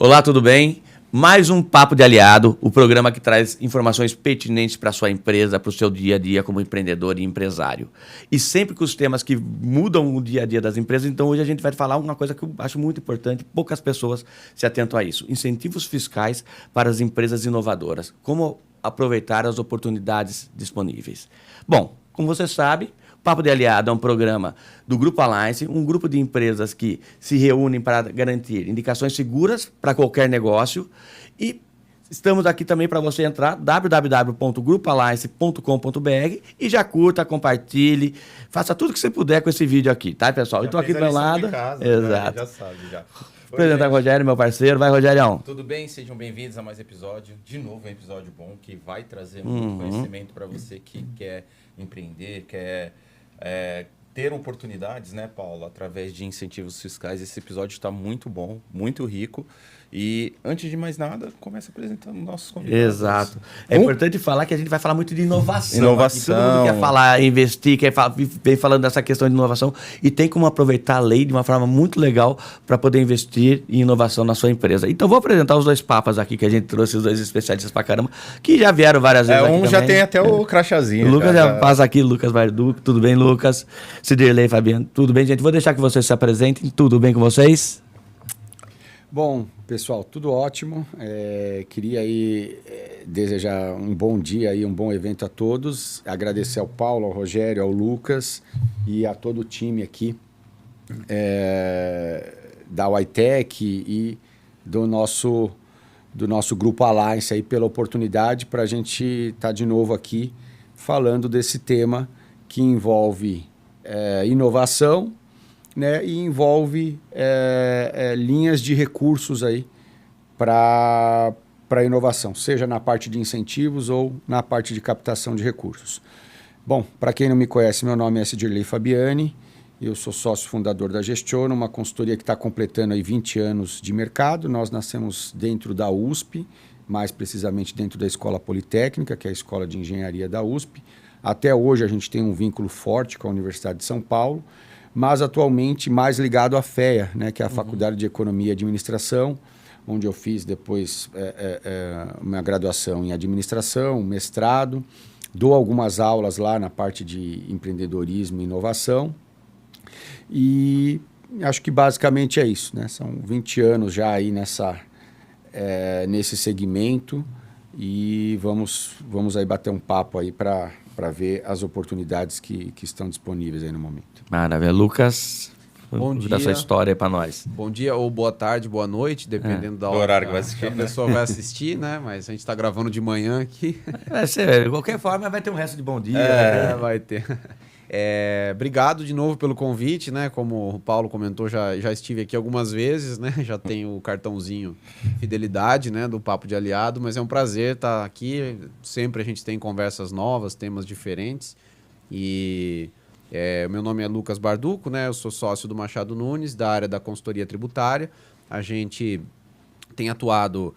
Olá, tudo bem? Mais um Papo de Aliado, o programa que traz informações pertinentes para a sua empresa, para o seu dia a dia como empreendedor e empresário. E sempre com os temas que mudam o dia a dia das empresas, então hoje a gente vai falar uma coisa que eu acho muito importante, poucas pessoas se atentam a isso. Incentivos fiscais para as empresas inovadoras. Como aproveitar as oportunidades disponíveis. Bom, como você sabe, o Papo de Aliado é um programa do Grupo Alliance, um grupo de empresas que se reúnem para garantir indicações seguras para qualquer negócio. E estamos aqui também para você entrar, www.grupoalliance.com.br, e já curta, compartilhe, faça tudo que você puder com esse vídeo aqui, tá, pessoal? Já estou aqui do meu lado. Casa, exato. Já sabe, já. Apresentar o Rogério, meu parceiro. Vai, Rogérião. Tudo bem? Sejam bem-vindos a mais episódio. De novo, um episódio bom que vai trazer muito conhecimento para você que quer empreender, quer ter oportunidades, né, Paulo, através de incentivos fiscais. Esse episódio está muito bom, muito rico. E, antes de mais nada, começa apresentando nossos convidados. Exato. É importante falar que a gente vai falar muito de inovação. Inovação. Aqui. Todo mundo quer falar, investir, vem falando dessa questão de inovação e tem como aproveitar a lei de uma forma muito legal para poder investir em inovação na sua empresa. Então, vou apresentar os dois papas aqui que a gente trouxe, os dois especialistas pra caramba, que já vieram várias vezes aqui já tem até o crachazinho. O Lucas já passa aqui, Lucas Barduco. Tudo bem, Lucas? Cidirley, Fabiano. Tudo bem, gente? Vou deixar que vocês se apresentem. Tudo bem com vocês? Bom, pessoal, tudo ótimo. Queria aí desejar um bom dia e um bom evento a todos. Agradecer ao Paulo, ao Rogério, ao Lucas e a todo o time aqui da Ytech e do nosso Grupo Alliance aí pela oportunidade para a gente estar de novo aqui falando desse tema que envolve inovação, né, e envolve linhas de recursos aí para inovação, seja na parte de incentivos ou na parte de captação de recursos. Bom, para quem não me conhece, meu nome é Cidirley Fabiani, eu sou sócio fundador da Gestiono, uma consultoria que está completando aí 20 anos de mercado. Nós nascemos dentro da USP, mais precisamente dentro da Escola Politécnica, que é a Escola de Engenharia da USP. Até hoje a gente tem um vínculo forte com a Universidade de São Paulo, mas atualmente mais ligado à FEA, né, que é a Faculdade de Economia e Administração, onde eu fiz depois minha graduação em Administração, mestrado, dou algumas aulas lá na parte de empreendedorismo e inovação, e acho que basicamente é isso, né? São 20 anos já aí nesse segmento, e vamos aí bater um papo aí para ver as oportunidades que estão disponíveis aí no momento. Maravilha. Lucas, bom dia. Dá sua história aí para nós. Bom dia ou boa tarde, boa noite, dependendo da hora horário que vai assistir, a pessoa vai assistir, né? Mas a gente está gravando de manhã aqui. De qualquer forma, vai ter um resto de bom dia. Vai ter. Obrigado de novo pelo convite, né? Como o Paulo comentou, já estive aqui algumas vezes, né? Já tenho o cartãozinho fidelidade, né? Do Papo de Aliado, mas é um prazer estar aqui. Sempre a gente tem conversas novas, temas diferentes. E meu nome é Lucas Barduco, né? Eu sou sócio do Machado Nunes, da área da consultoria tributária. A gente tem atuado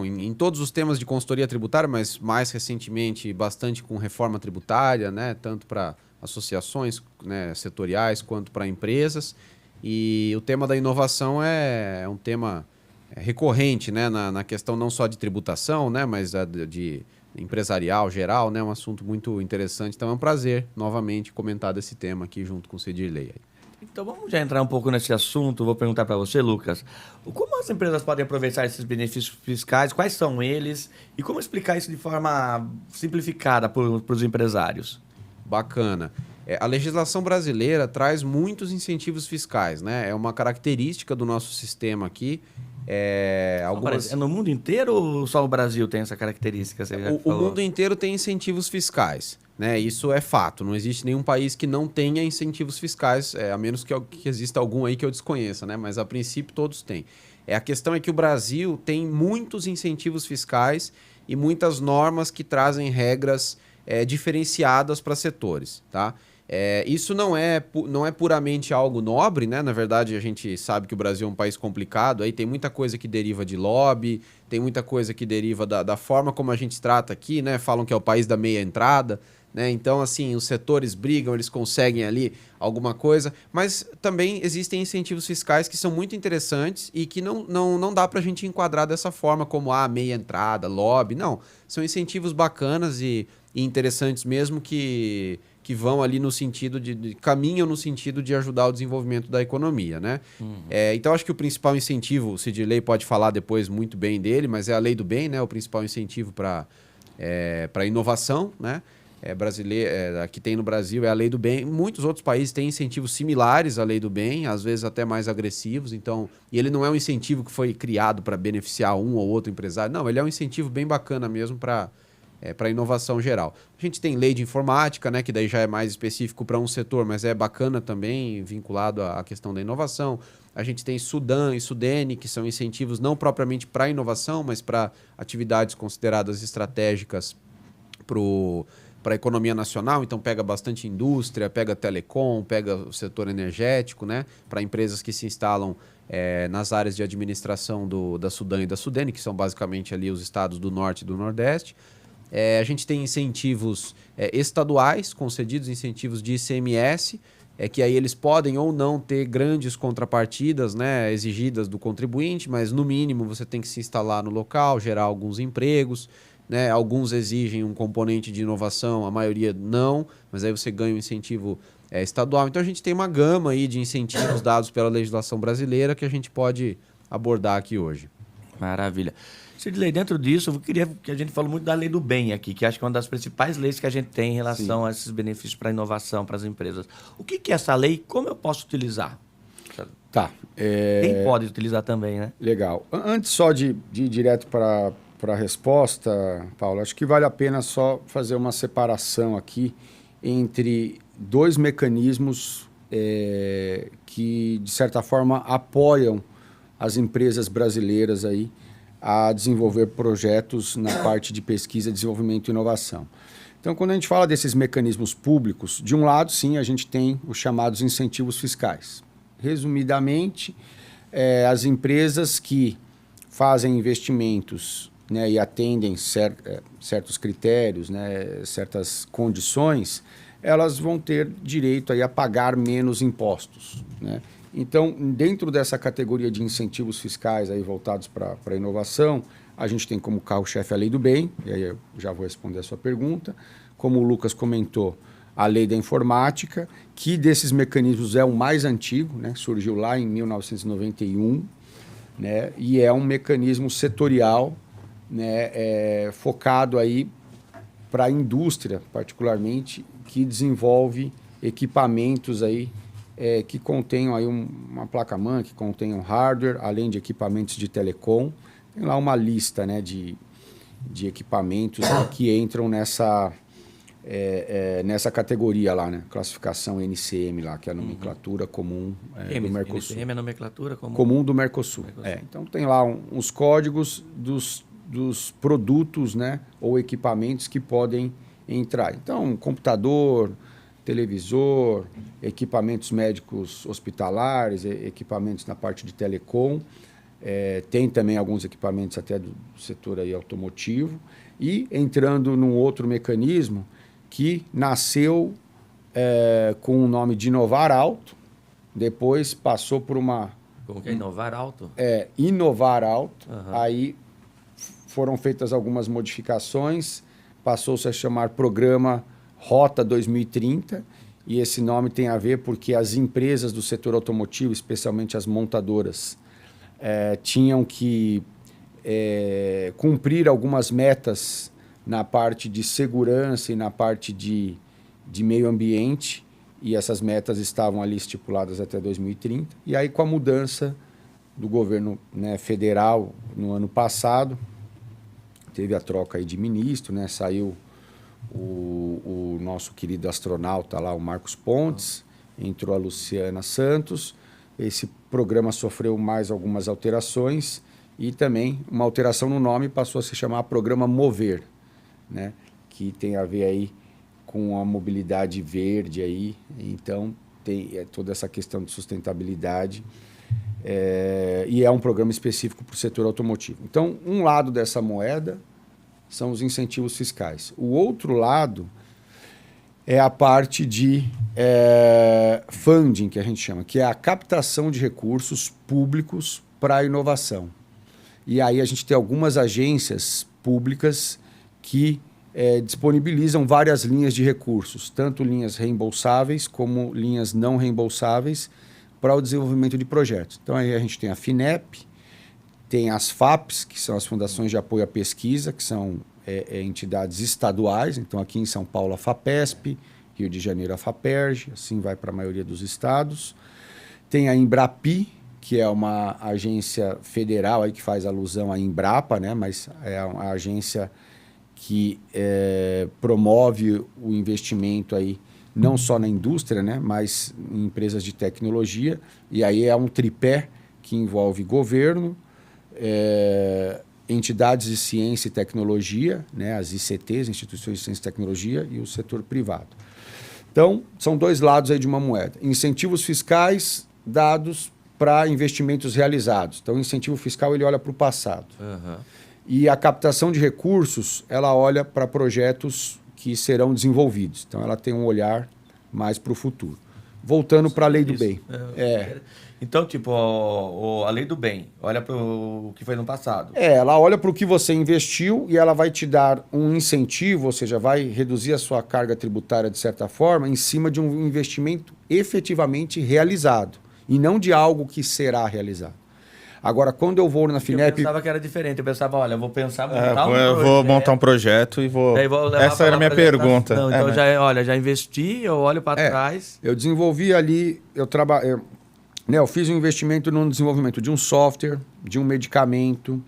em todos os temas de consultoria tributária, mas mais recentemente bastante com reforma tributária, né? Tanto para associações, né, setoriais quanto para empresas. E o tema da inovação é um tema recorrente, né, na questão não só de tributação, né, mas de empresarial geral, né, um assunto muito interessante. Então é um prazer novamente comentar desse tema aqui junto com o Cidirley. Então vamos já entrar um pouco nesse assunto. Vou perguntar para você, Lucas, como as empresas podem aproveitar esses benefícios fiscais, quais são eles e como explicar isso de forma simplificada para os empresários? Bacana. A legislação brasileira traz muitos incentivos fiscais, né? É uma característica do nosso sistema aqui. É no mundo inteiro ou só o Brasil tem essa característica? O mundo inteiro tem incentivos fiscais, né? Isso é fato. Não existe nenhum país que não tenha incentivos fiscais, a menos que exista algum aí que eu desconheça, né? Mas a princípio todos têm. A questão é que o Brasil tem muitos incentivos fiscais e muitas normas que trazem regras diferenciadas para setores, tá? Isso não é puramente algo nobre, né? Na verdade, a gente sabe que o Brasil é um país complicado, aí tem muita coisa que deriva de lobby, tem muita coisa que deriva da forma como a gente trata aqui, né? Falam que é o país da meia entrada, né? Então, assim, os setores brigam, eles conseguem ali alguma coisa, mas também existem incentivos fiscais que são muito interessantes e que não dá para a gente enquadrar dessa forma, como meia entrada, lobby. Não, são incentivos bacanas e interessantes mesmo que vão ali no sentido caminham no sentido de ajudar o desenvolvimento da economia, né? Então, acho que o principal incentivo, o Sidney pode falar depois muito bem dele, mas é a Lei do Bem, né? O principal incentivo para inovação, né? Que tem no Brasil é a Lei do Bem. Muitos outros países têm incentivos similares à Lei do Bem, às vezes até mais agressivos. Então, e ele não é um incentivo que foi criado para beneficiar um ou outro empresário. Não, ele é um incentivo bem bacana mesmo para inovação geral. A gente tem lei de informática, né, que daí já é mais específico para um setor, mas é bacana também, vinculado à questão da inovação. A gente tem Sudan e Sudene, que são incentivos não propriamente para inovação, mas para atividades consideradas estratégicas para a economia nacional. Então pega bastante indústria, pega telecom, pega o setor energético, né, para empresas que se instalam nas áreas de administração da Sudan e da Sudene, que são basicamente ali os estados do norte e do nordeste. A gente tem incentivos estaduais, concedidos incentivos de ICMS, que aí eles podem ou não ter grandes contrapartidas, né, exigidas do contribuinte, mas no mínimo você tem que se instalar no local, gerar alguns empregos, né? Alguns exigem um componente de inovação, a maioria não, mas aí você ganha um incentivo estadual. Então a gente tem uma gama aí de incentivos dados pela legislação brasileira que a gente pode abordar aqui hoje. Maravilha. Sidney, dentro disso, eu queria que a gente falou muito da Lei do Bem aqui, que acho que é uma das principais leis que a gente tem em relação a esses benefícios para a inovação, para as empresas. O que é essa lei e como eu posso utilizar? Tá. Quem pode utilizar também, né? Legal. Antes só de ir direto para a resposta, Paulo, acho que vale a pena só fazer uma separação aqui entre dois mecanismos que, de certa forma, apoiam as empresas brasileiras aí a desenvolver projetos na parte de pesquisa, desenvolvimento e inovação. Então, quando a gente fala desses mecanismos públicos, de um lado, sim, a gente tem os chamados incentivos fiscais. Resumidamente, as empresas que fazem investimentos, né, e atendem certos critérios, né, certas condições, elas vão ter direito aí a pagar menos impostos, né? Então, dentro dessa categoria de incentivos fiscais aí voltados para a inovação, a gente tem como carro-chefe a Lei do Bem, e aí eu já vou responder a sua pergunta. Como o Lucas comentou, a Lei da Informática, que desses mecanismos é o mais antigo, né? Surgiu lá em 1991, né? E é um mecanismo setorial, né? Focado aí para a indústria, particularmente, que desenvolve equipamentos aí que contenham aí uma placa-mãe, que contenham hardware, além de equipamentos de telecom. Tem lá uma lista, né, de equipamentos que entram nessa categoria lá, né? Classificação NCM lá, que é a nomenclatura comum do Mercosul. NCM é a nomenclatura comum do Mercosul. Então tem lá uns códigos dos produtos, né, ou equipamentos que podem entrar. Então, computador, televisor, equipamentos médicos hospitalares, equipamentos na parte de telecom, tem também alguns equipamentos até do setor aí automotivo, e entrando num outro mecanismo que nasceu com o nome de Inovar Alto, depois passou por uma... Como que é? Inovar Alto? Inovar Alto, aí foram feitas algumas modificações, passou-se a chamar Programa Rota 2030, e esse nome tem a ver porque as empresas do setor automotivo, especialmente as montadoras, tinham que cumprir algumas metas na parte de segurança e na parte de meio ambiente, e essas metas estavam ali estipuladas até 2030. E aí, com a mudança do governo, né, federal no ano passado, teve a troca aí de ministro, né, saiu o nosso querido astronauta lá, o Marcos Pontes, entrou a Luciana Santos. Esse programa sofreu mais algumas alterações e também uma alteração no nome, passou a se chamar Programa Mover, né, que tem a ver aí com a mobilidade verde aí. Então tem toda essa questão de sustentabilidade, e é um programa específico para o setor automotivo. Então, um lado dessa moeda são os incentivos fiscais. O outro lado é a parte de funding, que a gente chama, que é a captação de recursos públicos para a inovação. E aí a gente tem algumas agências públicas que disponibilizam várias linhas de recursos, tanto linhas reembolsáveis como linhas não reembolsáveis para o desenvolvimento de projetos. Então aí a gente tem a FINEP, tem as FAPs, que são as Fundações de Apoio à Pesquisa, que são entidades estaduais. Então aqui em São Paulo a FAPESP, Rio de Janeiro a FAPERJ, assim vai para a maioria dos estados. Tem a Embrapi, que é uma agência federal aí que faz alusão à Embrapa, né? Mas é uma agência que promove o investimento aí, não só na indústria, né? Mas em empresas de tecnologia. E aí é um tripé que envolve governo, entidades de ciência e tecnologia, né? As ICTs, Instituições de Ciência e Tecnologia, e o setor privado. Então, são dois lados aí de uma moeda. Incentivos fiscais dados para investimentos realizados. Então, o incentivo fiscal ele olha para o passado. Uhum. E a captação de recursos, ela olha para projetos que serão desenvolvidos. Então, ela tem um olhar mais para o futuro. Voltando para a lei do bem. Então, tipo, a lei do bem, olha para o que foi no passado. Ela olha para o que você investiu e ela vai te dar um incentivo, ou seja, vai reduzir a sua carga tributária de certa forma em cima de um investimento efetivamente realizado e não de algo que será realizado. Agora, quando eu vou na FINEP... Eu pensava que era diferente. Eu pensava, olha, eu vou pensar eu vou montar um projeto e vou... Essa era a minha pergunta. Não, então, já investi, eu olho para trás... Eu desenvolvi ali, eu fiz um investimento no desenvolvimento de um software, de um medicamento,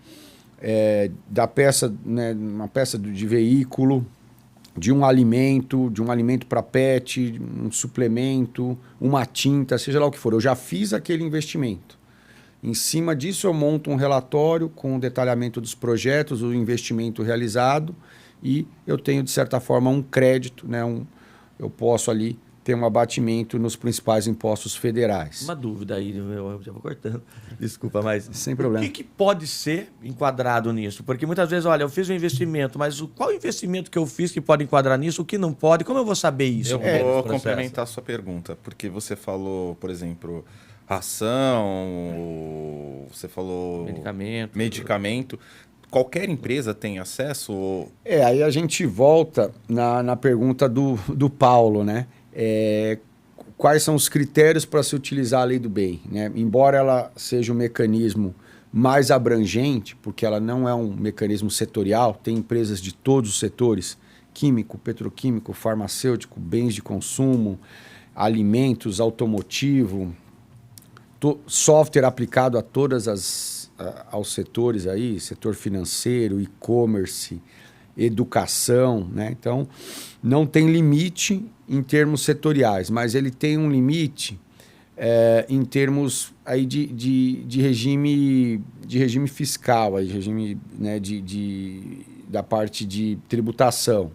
da peça, né, uma peça de veículo, de um alimento para pet, um suplemento, uma tinta, seja lá o que for. Eu já fiz aquele investimento. Em cima disso, eu monto um relatório com o detalhamento dos projetos, o investimento realizado, e eu tenho, de certa forma, um crédito, né, eu posso ali ter um abatimento nos principais impostos federais. Uma dúvida aí, eu já vou cortando. Desculpa, mas... Sem problema. O que pode ser enquadrado nisso? Porque muitas vezes, olha, eu fiz um investimento, mas qual investimento que eu fiz que pode enquadrar nisso, o que não pode? Como eu vou saber isso? Eu vou complementar a sua pergunta, porque você falou, por exemplo, ração, você falou... Medicamento. Qualquer empresa tem acesso? Aí a gente volta na pergunta do Paulo, né? Quais são os critérios para se utilizar a lei do bem, né? Embora ela seja um mecanismo mais abrangente, porque ela não é um mecanismo setorial, tem empresas de todos os setores, químico, petroquímico, farmacêutico, bens de consumo, alimentos, automotivo, software aplicado a aos setores aí, setor financeiro, e-commerce, educação, né? Então, não tem limite em termos setoriais, mas ele tem um limite em termos aí de regime fiscal, aí, regime, né, da parte de tributação.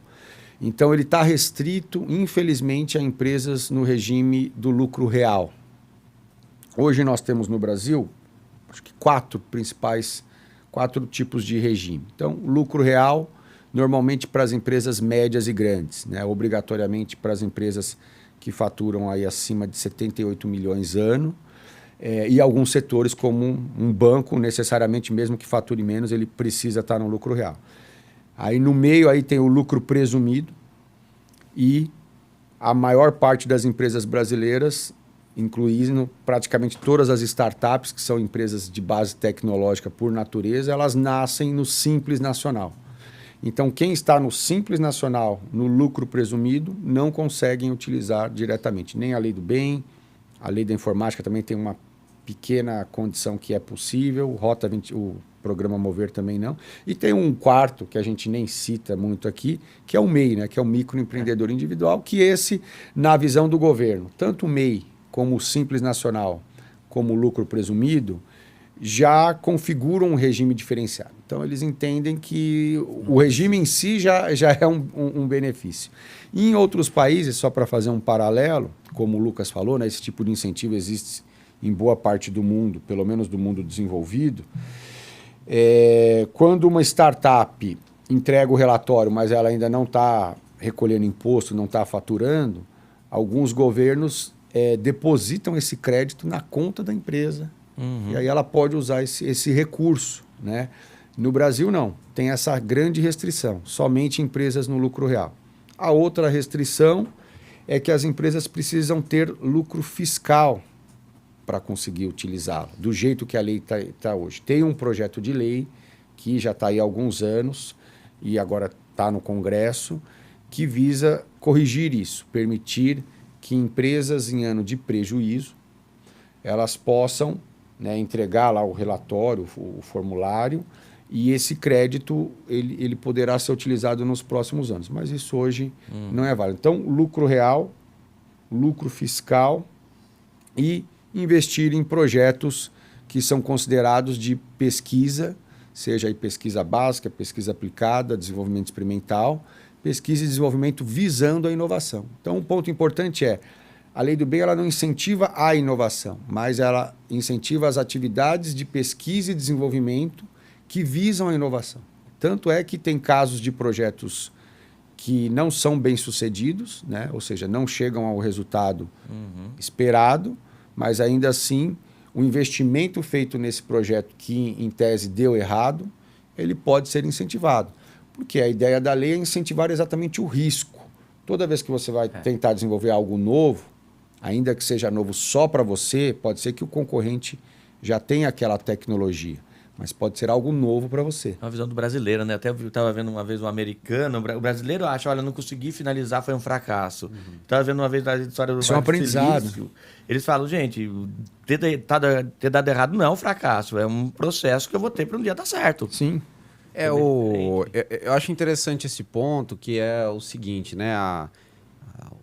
Então, ele está restrito, infelizmente, a empresas no regime do lucro real. Hoje nós temos no Brasil, acho que quatro tipos de regime. Então, lucro real, normalmente para as empresas médias e grandes, né? Obrigatoriamente para as empresas que faturam aí acima de 78 milhões ano, e alguns setores como um banco, necessariamente mesmo que fature menos, ele precisa estar no lucro real. Aí no meio aí tem o lucro presumido e a maior parte das empresas brasileiras, incluindo praticamente todas as startups, que são empresas de base tecnológica por natureza, elas nascem no Simples Nacional. Então, quem está no Simples Nacional, no lucro presumido, não conseguem utilizar diretamente nem a lei do bem, a lei da informática também tem uma pequena condição que é possível, o programa Mover também não. E tem um quarto, que a gente nem cita muito aqui, que é o MEI, né? Que é o microempreendedor individual, que esse, na visão do governo, tanto o MEI como o Simples Nacional, como o lucro presumido, já configuram um regime diferenciado. Então, eles entendem que o regime em si já é um benefício. E em outros países, só para fazer um paralelo, como o Lucas falou, né, esse tipo de incentivo existe em boa parte do mundo, pelo menos do mundo desenvolvido. Quando uma startup entrega o relatório, mas ela ainda não está recolhendo imposto, não está faturando, alguns governos depositam esse crédito na conta da empresa. E aí ela pode usar esse recurso, né? No Brasil, não. Tem essa grande restrição. Somente empresas no lucro real. A outra restrição é que as empresas precisam ter lucro fiscal para conseguir utilizá-lo, do jeito que a lei está hoje. Tem um projeto de lei que já está aí há alguns anos e agora está no Congresso, que visa corrigir isso, permitir que empresas em ano de prejuízo elas possam, né, entregar lá o relatório, o formulário, e esse crédito ele poderá ser utilizado nos próximos anos. Mas isso hoje não é válido. Então, lucro real, lucro fiscal e investir em projetos que são considerados de pesquisa, seja aí pesquisa básica, pesquisa aplicada, desenvolvimento experimental, pesquisa e desenvolvimento visando a inovação. Então, um ponto importante é, a Lei do Bem ela não incentiva a inovação, mas ela incentiva as atividades de pesquisa e desenvolvimento que visam a inovação. Tanto é que tem casos de projetos que não são bem-sucedidos, né? Ou seja, não chegam ao resultado esperado, mas ainda assim o investimento feito nesse projeto que, em tese, deu errado, ele pode ser incentivado. Porque a ideia da lei é incentivar exatamente o risco. Toda vez que você vai tentar desenvolver algo novo, ainda que seja novo só para você, pode ser que o concorrente já tenha aquela tecnologia, mas pode ser algo novo para você. É uma visão do brasileiro, né? Até eu estava vendo uma vez um americano, o brasileiro acha, olha, não consegui finalizar, foi um fracasso. Estava vendo uma vez a história do Isso é um aprendizado. Silício. Eles falam, gente, ter dado errado não é um fracasso, é um processo que eu vou ter para um dia dar certo. Sim. Eu acho interessante esse ponto, que é o seguinte, né?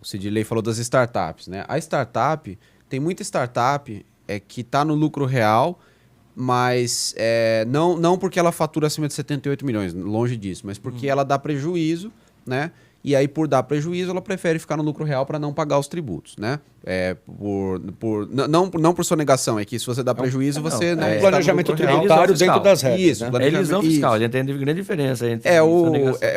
O Sidney falou das startups, né? A startup, tem muita startup que está no lucro real, mas não porque ela fatura acima de 78 milhões, longe disso, mas porque ela dá prejuízo, né? E aí, por dar prejuízo, ela prefere ficar no lucro real para não pagar os tributos, né? Não por sonegação, é que se você dá prejuízo, você não está no planejamento lucro real. tributário dentro das regras. Isso, né? É elisão fiscal, a gente tem grande diferença entre é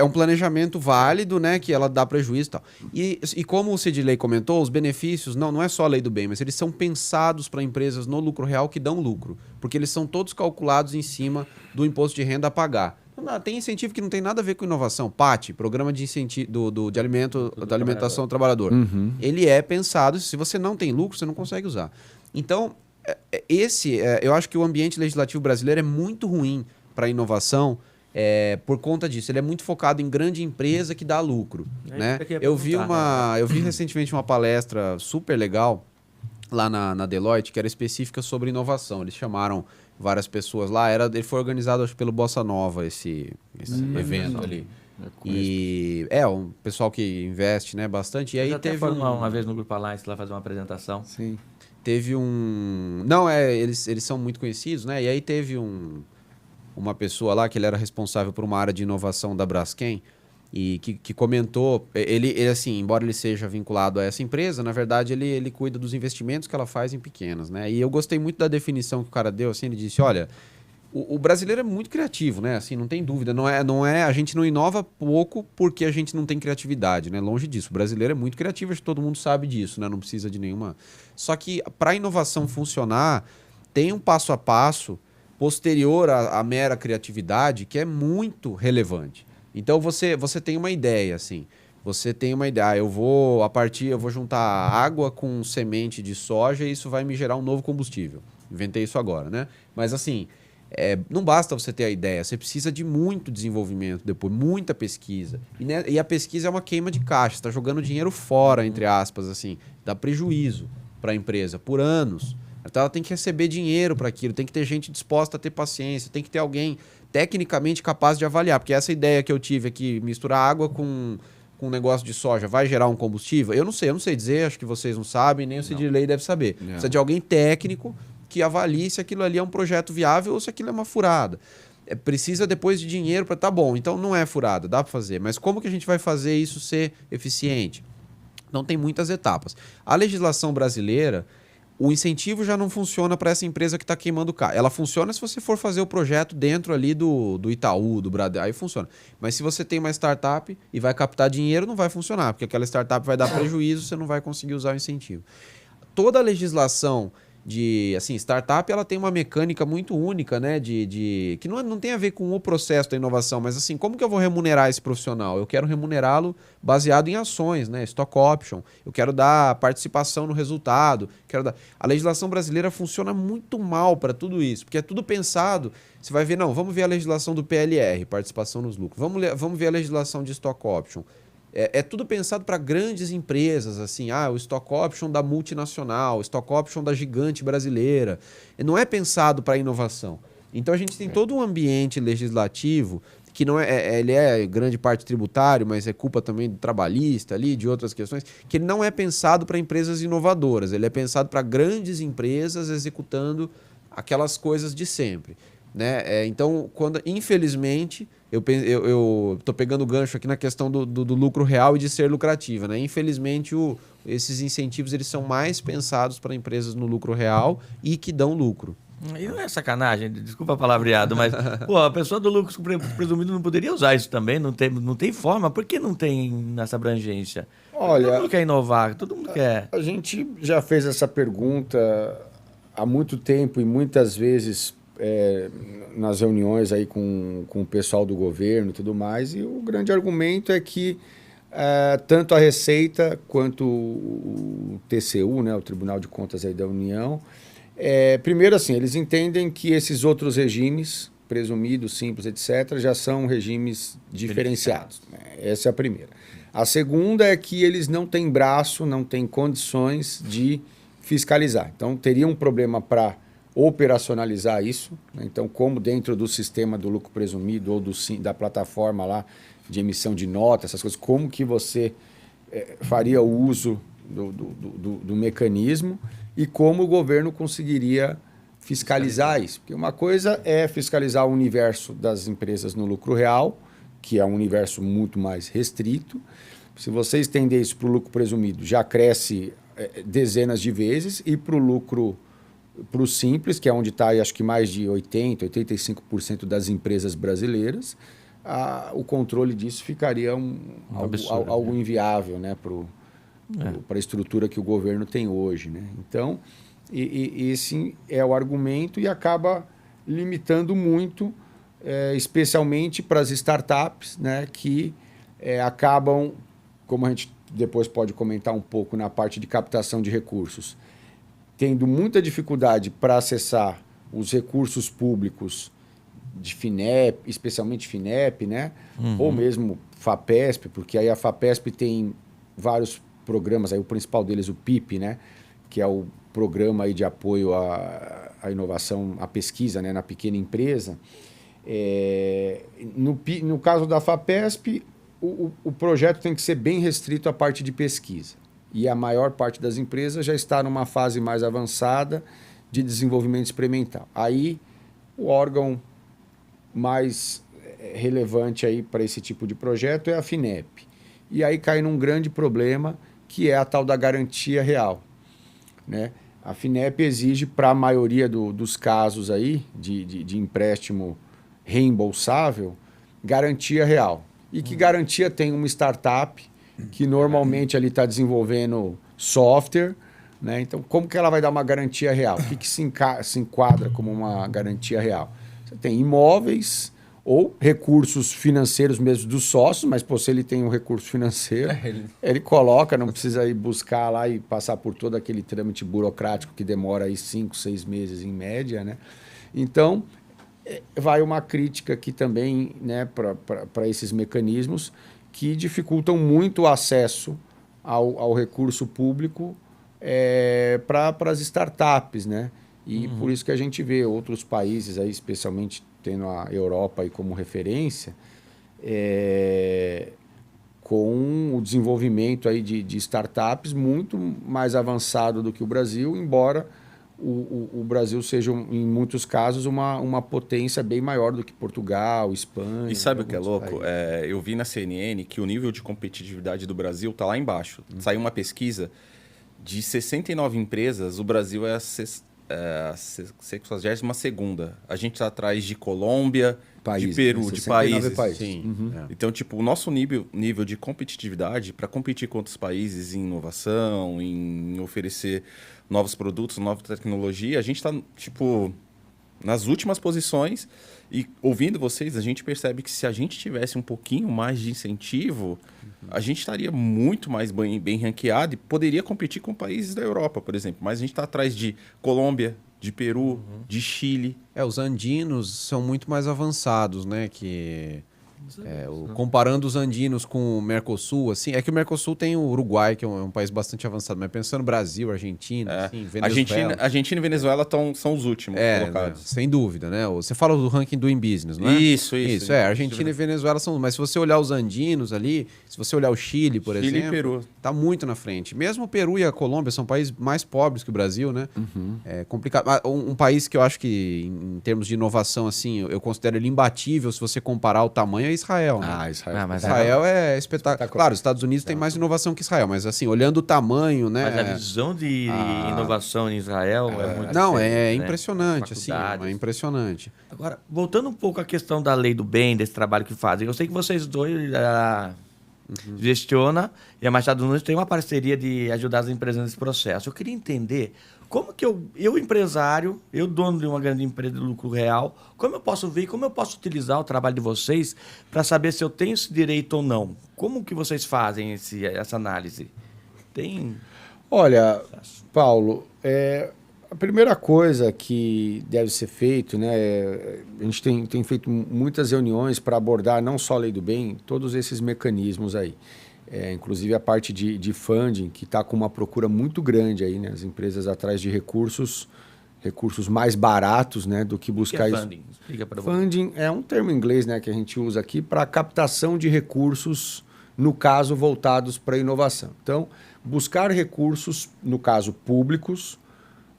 um planejamento válido, né? Que ela dá prejuízo e tal. E como o Sidney comentou, os benefícios, não é só a lei do bem, mas eles são pensados para empresas no lucro real que dão lucro. Porque eles são todos calculados em cima do imposto de renda a pagar. Tem incentivo que não tem nada a ver com inovação. PAT, Programa de Incentivo de da Alimentação do Trabalhador. Ele é pensado, se você não tem lucro, você não consegue usar. Então, eu acho que o ambiente legislativo brasileiro é muito ruim para a inovação por conta disso. Ele é muito focado em grande empresa que dá lucro. Né? Eu vi recentemente uma palestra super legal lá na Deloitte, que era específica sobre inovação. Eles chamaram várias pessoas lá. Ele foi organizado, acho, pelo Bossa Nova, esse evento ali. E um pessoal que investe, né, bastante. E aí teve uma vez no Grupo Alliance lá fazer uma apresentação. Sim. Teve eles são muito conhecidos, né? E aí teve uma pessoa lá que ele era responsável por uma área de inovação da Braskem e que comentou, ele assim, embora ele seja vinculado a essa empresa, na verdade ele cuida dos investimentos que ela faz em pequenas, né? E eu gostei muito da definição que o cara deu, assim, ele disse, olha, o brasileiro é muito criativo, né? Assim, não tem dúvida, a gente não inova pouco porque a gente não tem criatividade, né? Longe disso, o brasileiro é muito criativo, acho que todo mundo sabe disso, né? Não precisa de nenhuma... Só que para a inovação funcionar, tem um passo a passo posterior à mera criatividade que é muito relevante. Então você tem uma ideia, assim. Você tem uma ideia, eu vou juntar água com semente de soja e isso vai me gerar um novo combustível. Inventei isso agora, né? Mas assim, não basta você ter a ideia, você precisa de muito desenvolvimento depois, muita pesquisa. E a pesquisa é uma queima de caixa, você está jogando dinheiro fora, entre aspas, assim. Dá prejuízo para a empresa por anos. Então ela tem que receber dinheiro para aquilo, tem que ter gente disposta a ter paciência, tem que ter alguém tecnicamente capaz de avaliar, porque essa ideia que eu tive aqui, misturar água com um negócio de soja, vai gerar um combustível? Eu não sei dizer, acho que vocês não sabem, nem o Sidney deve saber. Não. Precisa de alguém técnico que avalie se aquilo ali é um projeto viável ou se aquilo é uma furada. Precisa depois de dinheiro para... Tá bom, então não é furada, dá para fazer. Mas como que a gente vai fazer isso ser eficiente? Então tem muitas etapas. A legislação brasileira, o incentivo já não funciona para essa empresa que está queimando o carro. Ela funciona se você for fazer o projeto dentro ali do Itaú, do Bradesco, aí funciona. Mas se você tem uma startup e vai captar dinheiro, não vai funcionar, porque aquela startup vai dar prejuízo, você não vai conseguir usar o incentivo. Toda a legislação de, assim, startup, ela tem uma mecânica muito única, né, que não tem a ver com o processo da inovação, mas assim, como que eu vou remunerar esse profissional? Eu quero remunerá-lo baseado em ações, né, stock option, eu quero dar participação no resultado, A legislação brasileira funciona muito mal para tudo isso, porque é tudo pensado, você vai ver, não, vamos ver a legislação do PLR, participação nos lucros, vamos ver a legislação de stock option. É tudo pensado para grandes empresas, assim, o stock option da multinacional, o stock option da gigante brasileira. Não é pensado para inovação. Então a gente tem todo um ambiente legislativo que não ele é grande parte tributário, mas é culpa também do trabalhista ali, de outras questões, que ele não é pensado para empresas inovadoras, ele é pensado para grandes empresas executando aquelas coisas de sempre. Né? Então, infelizmente, eu estou pegando o gancho aqui na questão do lucro real e de ser lucrativa. Né? Infelizmente, esses incentivos eles são mais pensados para empresas no lucro real e que dão lucro. E não é sacanagem, desculpa palavreado, mas a pessoa do lucro presumido não poderia usar isso também? Não tem forma? Por que não tem nessa abrangência? Olha, todo mundo quer inovar, todo mundo quer. A gente já fez essa pergunta há muito tempo e muitas vezes nas reuniões aí com o pessoal do governo e tudo mais, e o grande argumento é que tanto a Receita quanto o TCU, né, o Tribunal de Contas aí da União, primeiro assim, eles entendem que esses outros regimes, presumido, simples, etc., já são regimes diferenciados. Essa é a primeira. A segunda é que eles não têm braço, não têm condições de fiscalizar. Então, teria um problema para operacionalizar isso, né? Então, como dentro do sistema do lucro presumido ou da plataforma lá de emissão de nota, essas coisas, como que você faria o uso do mecanismo e como o governo conseguiria fiscalizar isso. Porque uma coisa é fiscalizar o universo das empresas no lucro real, que é um universo muito mais restrito. Se você estender isso para o lucro presumido, já cresce dezenas de vezes, e para o lucro para o simples, que é onde está, acho que mais de 80%, 85% das empresas brasileiras, o controle disso ficaria algo inviável, né, para a estrutura que o governo tem hoje. Né? Então, esse é o argumento e acaba limitando muito, especialmente para as startups, né, que acabam, como a gente depois pode comentar um pouco na parte de captação de recursos, tendo muita dificuldade para acessar os recursos públicos de FINEP, especialmente FINEP, né? Ou mesmo FAPESP, porque aí a FAPESP tem vários programas, aí o principal deles, o PIP, né? Que é o programa aí de apoio à inovação, à pesquisa, né? Na pequena empresa. No caso da FAPESP, o projeto tem que ser bem restrito à parte de pesquisa. E a maior parte das empresas já está numa fase mais avançada de desenvolvimento experimental. Aí, o órgão mais relevante aí para esse tipo de projeto é a FINEP. E aí cai num grande problema, que é a tal da garantia real. Né? A FINEP exige, para a maioria dos casos aí, de empréstimo reembolsável, garantia real. E que garantia tem uma startup que normalmente ali está desenvolvendo software, né? Então, como que ela vai dar uma garantia real? O que se enquadra como uma garantia real? Você tem imóveis ou recursos financeiros mesmo dos sócios, mas se ele tem um recurso financeiro, ele coloca, não precisa ir buscar lá e passar por todo aquele trâmite burocrático que demora aí 5, 6 meses em média, né? Então, vai uma crítica aqui também, né, para esses mecanismos que dificultam muito o acesso ao recurso público para as startups, né? E por isso que a gente vê outros países, aí, especialmente tendo a Europa aí como referência, com o desenvolvimento aí de startups muito mais avançado do que o Brasil, embora o Brasil seja, em muitos casos, uma potência bem maior do que Portugal, Espanha. E sabe o que é louco? Eu vi na CNN que o nível de competitividade do Brasil está lá embaixo. Saiu uma pesquisa de 69 empresas, o Brasil é a 62ª. A gente está atrás de Colômbia, de Peru, de países. Sim. Então, tipo, o nosso nível de competitividade para competir com outros países em inovação, em oferecer novos produtos, nova tecnologia, a gente está, tipo, nas últimas posições. E ouvindo vocês, a gente percebe que se a gente tivesse um pouquinho mais de incentivo, a gente estaria muito mais bem ranqueado e poderia competir com países da Europa, por exemplo. Mas a gente está atrás de Colômbia, de Peru, de Chile. Os andinos são muito mais avançados, né? Comparando os andinos com o Mercosul, assim, é que o Mercosul tem o Uruguai, que é um país bastante avançado, mas pensando no Brasil, Argentina, assim, Venezuela... Argentina e Venezuela são os últimos colocados. Né, sem dúvida, né? Você fala do ranking do Business, não é? Isso. Argentina e Venezuela são... Mas se você olhar os andinos ali, se você olhar o Chile, por exemplo... Chile e Peru. Tá muito na frente. Mesmo o Peru e a Colômbia são países mais pobres que o Brasil, né? É complicado. Um país que eu acho que, em termos de inovação, assim, eu considero ele imbatível se você comparar o tamanho, é Israel, né? Israel é espetacular. Claro, os Estados Unidos tem mais inovação que Israel, mas assim, olhando o tamanho, né? Mas a visão de inovação em Israel é muito Não, diferente, é né? impressionante, assim, é impressionante. Agora, voltando um pouco à questão da lei do bem, desse trabalho que fazem, eu sei que vocês dois, Gestiona e a Machado Nunes tem uma parceria de ajudar as empresas nesse processo. Eu queria entender como que eu empresário, eu dono de uma grande empresa de lucro real, como eu posso ver, como eu posso utilizar o trabalho de vocês para saber se eu tenho esse direito ou não? Como que vocês fazem essa análise? Olha, Paulo, a primeira coisa que deve ser feito, né, a gente tem feito muitas reuniões para abordar não só a lei do bem, todos esses mecanismos aí. Inclusive a parte de funding, que está com uma procura muito grande aí, né, as empresas atrás de recursos mais baratos, né, do que buscar isso. Funding? Explica para você. Funding é um termo em inglês, né, que a gente usa aqui para captação de recursos, no caso, voltados para a inovação. Então, buscar recursos, no caso, públicos,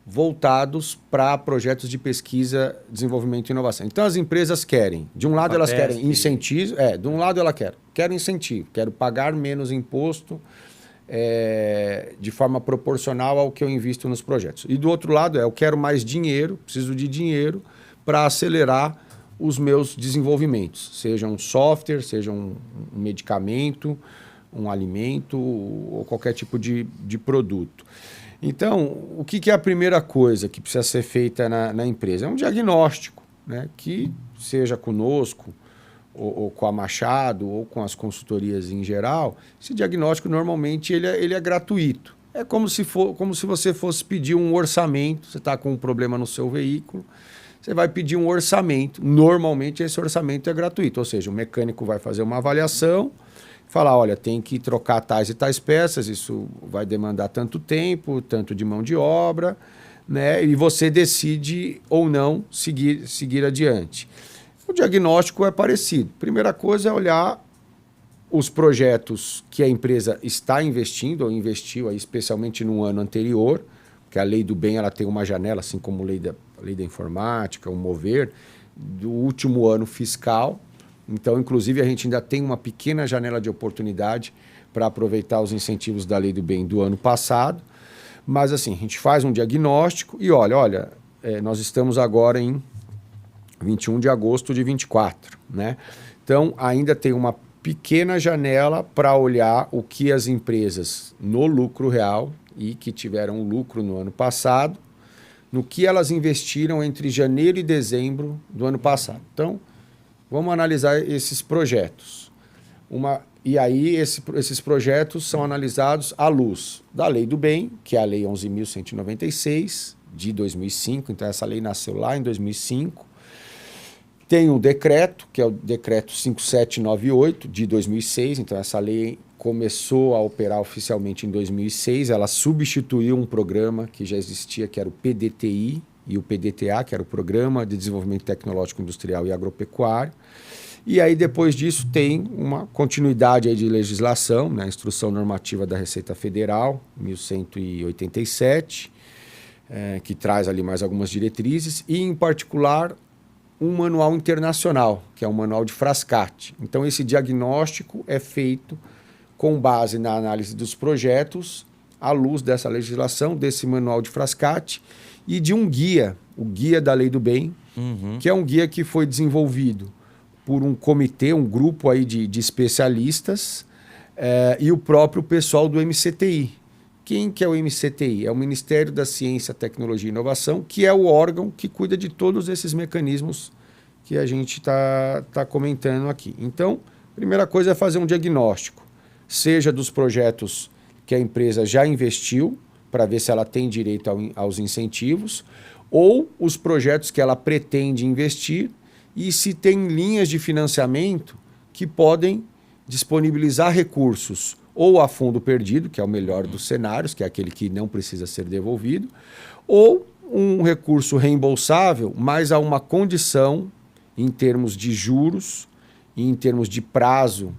voltados para projetos de pesquisa, desenvolvimento e inovação. Então, as empresas querem, de um lado elas querem incentivo, de um lado ela quer incentivo, quero pagar menos imposto de forma proporcional ao que eu invisto nos projetos. E do outro lado eu quero mais dinheiro, preciso de dinheiro para acelerar os meus desenvolvimentos, seja um software, seja um medicamento, um alimento ou qualquer tipo de produto. Então, o que é a primeira coisa que precisa ser feita na empresa? É um diagnóstico, né, que seja conosco, ou com a Machado, ou com as consultorias em geral. Esse diagnóstico, normalmente, ele é gratuito. É como se você fosse pedir um orçamento. Você está com um problema no seu veículo, você vai pedir um orçamento. Normalmente, esse orçamento é gratuito. Ou seja, o mecânico vai fazer uma avaliação, falar, olha, tem que trocar tais e tais peças, isso vai demandar tanto tempo, tanto de mão de obra, né? E você decide ou não seguir adiante. O diagnóstico é parecido. Primeira coisa é olhar os projetos que a empresa está investindo ou investiu, aí, especialmente no ano anterior, porque a lei do bem ela tem uma janela, assim como a lei da informática, o mover, do último ano fiscal. Então, inclusive, a gente ainda tem uma pequena janela de oportunidade para aproveitar os incentivos da lei do bem do ano passado. Mas, assim, a gente faz um diagnóstico e olha, nós estamos agora em 21 de agosto de 24, né? Então, ainda tem uma pequena janela para olhar o que as empresas no lucro real e que tiveram lucro no ano passado, no que elas investiram entre janeiro e dezembro do ano passado. Então, vamos analisar esses projetos. E aí, esses projetos são analisados à luz da Lei do Bem, que é a Lei 11.196, de 2005. Então, essa lei nasceu lá em 2005. Tem um decreto, que é o Decreto 5798, de 2006. Então, essa lei começou a operar oficialmente em 2006. Ela substituiu um programa que já existia, que era o PDTI, e o PDTA, que era o Programa de Desenvolvimento Tecnológico Industrial e Agropecuário. E aí, depois disso, tem uma continuidade aí de legislação, né? A Instrução Normativa da Receita Federal, 1187, que traz ali mais algumas diretrizes, e, em particular, um manual internacional, que é o Manual de Frascati. Então, esse diagnóstico é feito com base na análise dos projetos à luz dessa legislação, desse manual de Frascati e de um guia, o Guia da Lei do Bem, que é um guia que foi desenvolvido por um comitê, um grupo aí de especialistas e o próprio pessoal do MCTI. Quem que é o MCTI? É o Ministério da Ciência, Tecnologia e Inovação, que é o órgão que cuida de todos esses mecanismos que a gente tá comentando aqui. Então, primeira coisa é fazer um diagnóstico, seja dos projetos que a empresa já investiu, para ver se ela tem direito aos incentivos, ou os projetos que ela pretende investir e se tem linhas de financiamento que podem disponibilizar recursos ou a fundo perdido, que é o melhor dos cenários, que é aquele que não precisa ser devolvido, ou um recurso reembolsável, mas a uma condição em termos de juros e em termos de prazo,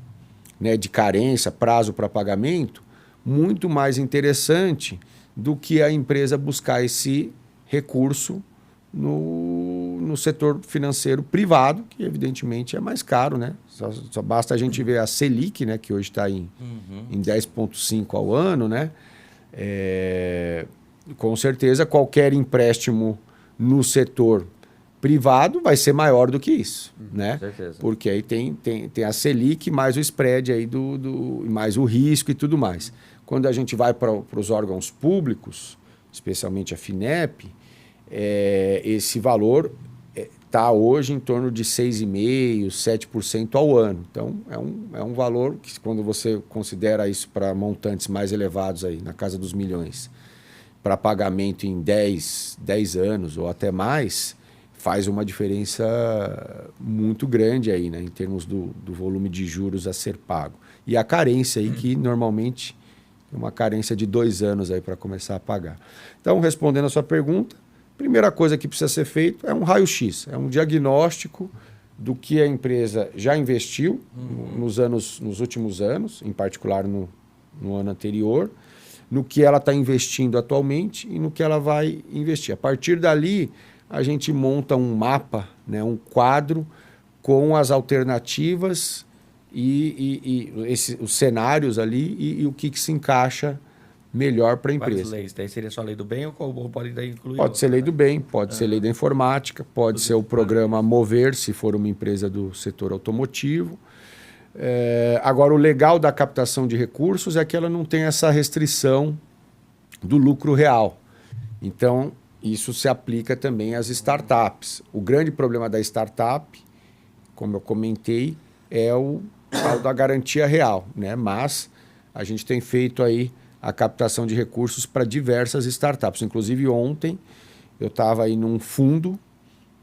né, de carência, prazo para pagamento, muito mais interessante do que a empresa buscar esse recurso no setor financeiro privado, que evidentemente é mais caro, né? Só basta a gente ver a Selic, né, que hoje está em 10,5% ao ano, né? Com certeza, qualquer empréstimo no setor privado vai ser maior do que isso, né? certeza. Porque aí tem a Selic mais o spread aí mais o risco e tudo mais. Quando a gente vai para os órgãos públicos, especialmente a FINEP, esse valor está hoje em torno de 6,5%, 7% ao ano. Então, é um valor que, quando você considera isso para montantes mais elevados, aí, na casa dos milhões, para pagamento em 10 anos ou até mais, faz uma diferença muito grande aí, né, em termos do volume de juros a ser pago. E a carência aí, que normalmente é uma carência de 2 anos aí para começar a pagar. Então, respondendo a sua pergunta, primeira coisa que precisa ser feito é um raio-x, é um diagnóstico do que a empresa já investiu nos últimos anos, em particular no ano anterior, no que ela está investindo atualmente e no que ela vai investir. A partir dali, a gente monta um mapa, né, um quadro com as alternativas e os cenários ali e o que se encaixa melhor para a empresa. Quais leis? Daí seria só a lei do bem ou pode daí incluir? Pode ser lei do bem, pode ser lei da informática, pode ser o programa Mover, se for uma empresa do setor automotivo. Agora, o legal da captação de recursos é que ela não tem essa restrição do lucro real. Então, isso se aplica também às startups. O grande problema da startup, como eu comentei, é o tal da garantia real, né? Mas a gente tem feito aí a captação de recursos para diversas startups. Inclusive, ontem eu estava aí num fundo,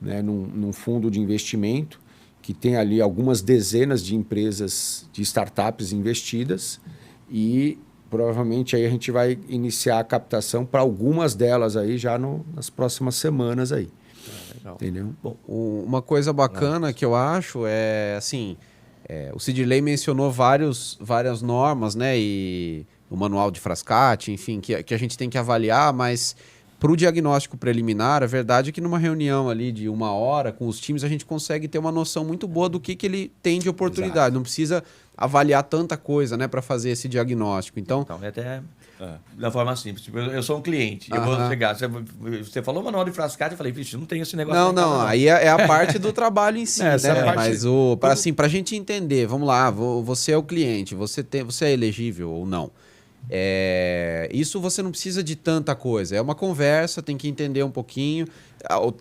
né, num fundo de investimento, que tem ali algumas dezenas de empresas, de startups investidas, e provavelmente aí a gente vai iniciar a captação para algumas delas aí já nas próximas semanas aí. Legal. Entendeu? Bom, uma coisa bacana que eu acho é, assim, o Sidney mencionou várias normas, né, e o manual de Frascati, enfim, que a gente tem que avaliar, mas para o diagnóstico preliminar, a verdade é que numa reunião ali de 1 hora com os times, a gente consegue ter uma noção muito boa do que ele tem de oportunidade. Exato. Não precisa avaliar tanta coisa, né, para fazer esse diagnóstico. Então é até da forma simples. Tipo, eu sou um cliente, eu vou chegar. Você falou manual de Frascati, eu falei, vixe, não tem esse negócio. Não, aí é a parte do trabalho em si, né? Mas pra gente entender, vamos lá, você é o cliente, você é elegível ou não. Isso você não precisa de tanta coisa. É uma conversa, tem que entender um pouquinho.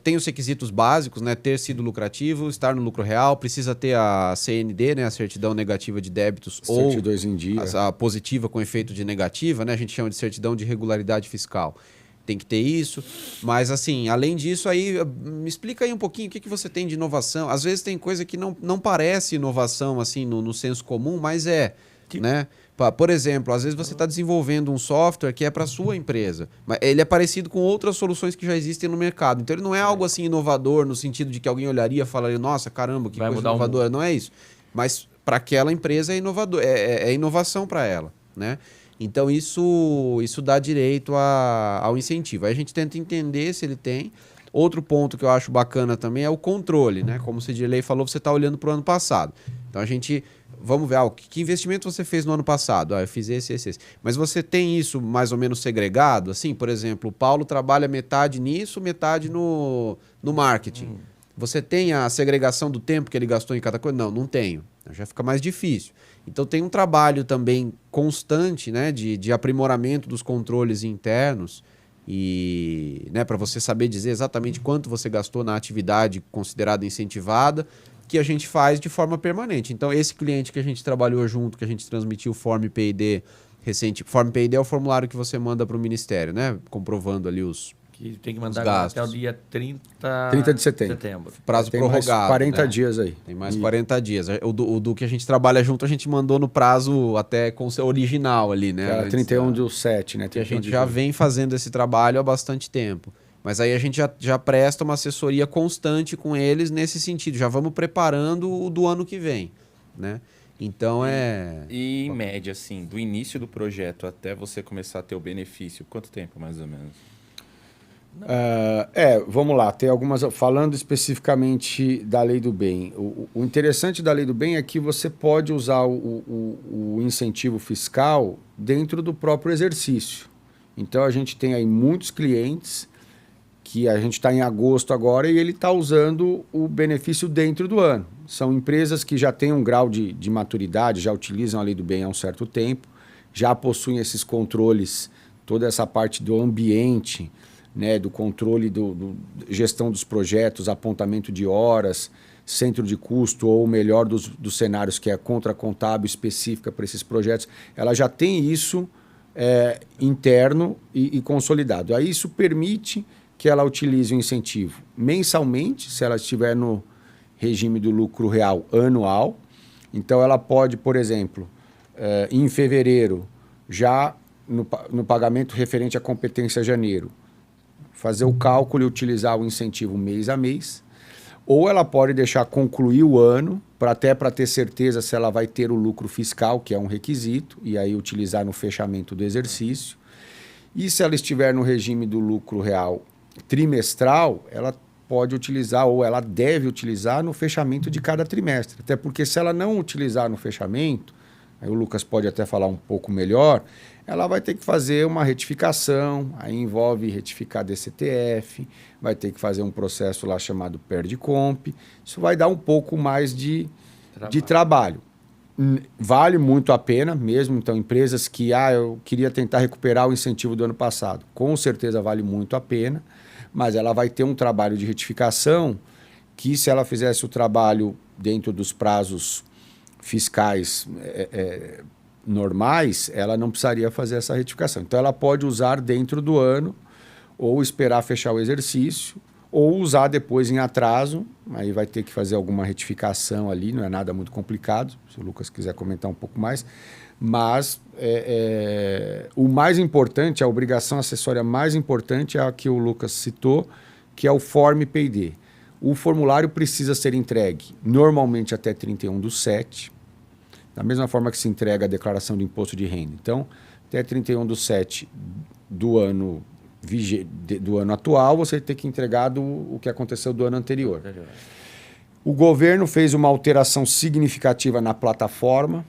Tem os requisitos básicos, né? Ter sido lucrativo, estar no lucro real, precisa ter a CND, né? A certidão negativa de débitos, certidões em dia, a positiva com efeito de negativa, né? A gente chama de certidão de regularidade fiscal. Tem que ter isso. Mas, assim, além disso, aí me explica aí um pouquinho o que você tem de inovação. Às vezes tem coisa que não parece inovação, assim, no senso comum, mas né? Por exemplo, às vezes você está desenvolvendo um software que é para a sua empresa, mas ele é parecido com outras soluções que já existem no mercado. Então, ele não é algo assim inovador no sentido de que alguém olharia e falaria, nossa, caramba, que coisa inovadora. Não é isso. Mas para aquela empresa é inovador, é inovação para ela, né? Então, isso dá direito ao incentivo. Aí a gente tenta entender se ele tem. Outro ponto que eu acho bacana também é o controle, né? Como o Sidney falou, você está olhando para o ano passado. Então, a gente vamos ver, que investimento você fez no ano passado? Eu fiz esse. Mas você tem isso mais ou menos segregado? Assim, por exemplo, o Paulo trabalha metade nisso, metade no marketing. Você tem a segregação do tempo que ele gastou em cada coisa? Não tenho. Já fica mais difícil. Então tem um trabalho também constante, né, de aprimoramento dos controles internos e, né, para você saber dizer exatamente quanto você gastou na atividade considerada incentivada, que a gente faz de forma permanente. Então esse cliente que a gente trabalhou junto, que a gente transmitiu o Form PID recente, Form PID é o formulário que você manda para o Ministério, né, comprovando ali os Que tem que mandar gastos. até o dia 30 30 de setembro. prazo Tem prorrogado. mais 40 né? dias aí. Tem mais 40 dias. O do que a gente trabalha junto, a gente mandou no prazo até com o seu original ali, né? Era Antes 31 da- do 7, né? Que a 31 gente de já julho. vem fazendo esse trabalho há bastante tempo. Mas aí a gente já presta uma assessoria constante com eles nesse sentido. Já vamos preparando o do ano que vem, né? Então E em média, assim, do início do projeto até você começar a ter o benefício, quanto tempo mais ou menos? Vamos lá, tem algumas. Falando especificamente da Lei do Bem, o interessante da Lei do Bem é que você pode usar o incentivo fiscal dentro do próprio exercício. Então a gente tem aí muitos clientes que a gente está em agosto agora e ele está usando o benefício dentro do ano. São empresas que já têm um grau de maturidade, já utilizam a Lei do Bem há um certo tempo, já possuem esses controles, toda essa parte do ambiente, né, do controle, gestão dos projetos, apontamento de horas, centro de custo, ou o melhor dos cenários, que é a contra contábil específica para esses projetos. Ela já tem isso interno e consolidado. Aí isso permite que ela utilize o incentivo mensalmente, se ela estiver no regime do lucro real anual. Então ela pode, por exemplo, em fevereiro, já no pagamento referente à competência janeiro, fazer o cálculo e utilizar o incentivo mês a mês, ou ela pode deixar concluir o ano, até para ter certeza se ela vai ter o lucro fiscal, que é um requisito, e aí utilizar no fechamento do exercício. E se ela estiver no regime do lucro real trimestral, ela pode utilizar, ou ela deve utilizar no fechamento de cada trimestre. Até porque se ela não utilizar no fechamento, aí o Lucas pode até falar um pouco melhor, ela vai ter que fazer uma retificação, aí envolve retificar DCTF, vai ter que fazer um processo lá chamado PERDCOMP. Isso vai dar um pouco mais de trabalho. Vale muito a pena mesmo. Então, empresas que eu queria tentar recuperar o incentivo do ano passado, com certeza vale muito a pena, mas ela vai ter um trabalho de retificação que, se ela fizesse o trabalho dentro dos prazos fiscais normais, ela não precisaria fazer essa retificação. Então, ela pode usar dentro do ano, ou esperar fechar o exercício, ou usar depois em atraso. Aí vai ter que fazer alguma retificação ali, não é nada muito complicado, se o Lucas quiser comentar um pouco mais. Mas o mais importante, a obrigação acessória mais importante é a que o Lucas citou, que é o Form PID. O formulário precisa ser entregue normalmente até 31/7, da mesma forma que se entrega a declaração de imposto de renda. Então, até 31/7 do ano atual, você tem que entregar o que aconteceu do ano anterior. O governo fez uma alteração significativa na plataforma,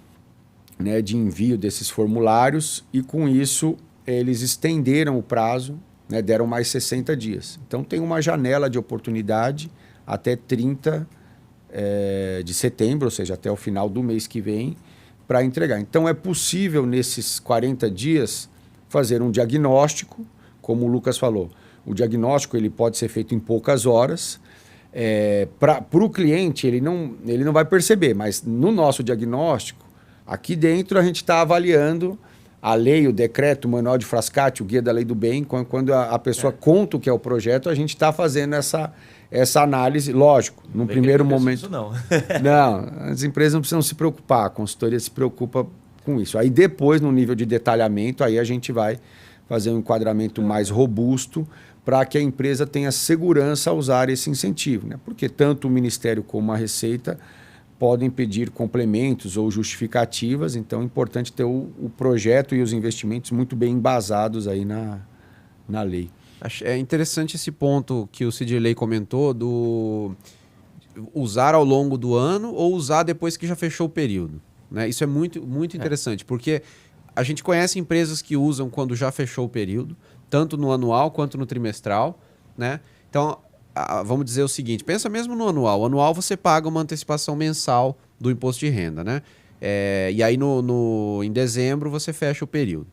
né, de envio desses formulários, e com isso eles estenderam o prazo, né, deram mais 60 dias. Então tem uma janela de oportunidade até 30 de setembro, ou seja, até o final do mês que vem, para entregar. Então é possível, nesses 40 dias, fazer um diagnóstico, como o Lucas falou. O diagnóstico ele pode ser feito em poucas horas. Para o cliente, ele não vai perceber, mas no nosso diagnóstico, aqui dentro a gente está avaliando a lei, o decreto, o manual de Frascati, o guia da Lei do Bem. Quando a pessoa conta o que é o projeto, a gente está fazendo essa análise. Lógico, num primeiro momento... Isso não. Não, as empresas não precisam se preocupar, a consultoria se preocupa com isso. Aí depois, no nível de detalhamento, aí a gente vai fazer um enquadramento mais robusto para que a empresa tenha segurança a usar esse incentivo, né? Porque tanto o Ministério como a Receita podem pedir complementos ou justificativas, então é importante ter o projeto e os investimentos muito bem embasados aí na lei. É interessante esse ponto que o Sidney comentou do usar ao longo do ano ou usar depois que já fechou o período. né? Isso é muito interessante, porque a gente conhece empresas que usam quando já fechou o período, tanto no anual quanto no trimestral, né? Então, vamos dizer o seguinte, pensa mesmo no anual. O anual você paga uma antecipação mensal do imposto de renda, né? E aí em dezembro você fecha o período.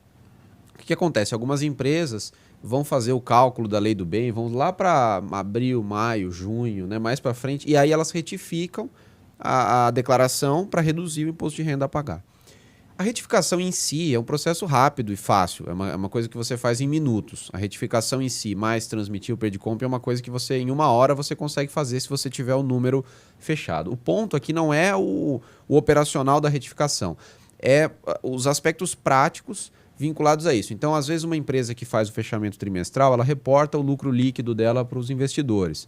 O que acontece? Algumas empresas vão fazer o cálculo da lei do bem, vão lá para abril, maio, junho, né? Mais para frente, e aí elas retificam a declaração para reduzir o imposto de renda a pagar. A retificação em si é um processo rápido e fácil, é uma coisa que você faz em minutos. A retificação em si, mais transmitir o PERDICOMP, é uma coisa que você, em 1 hora, você consegue fazer se você tiver o número fechado. O ponto aqui não é o operacional da retificação, é os aspectos práticos vinculados a isso. Então, às vezes, uma empresa que faz o fechamento trimestral, ela reporta o lucro líquido dela para os investidores.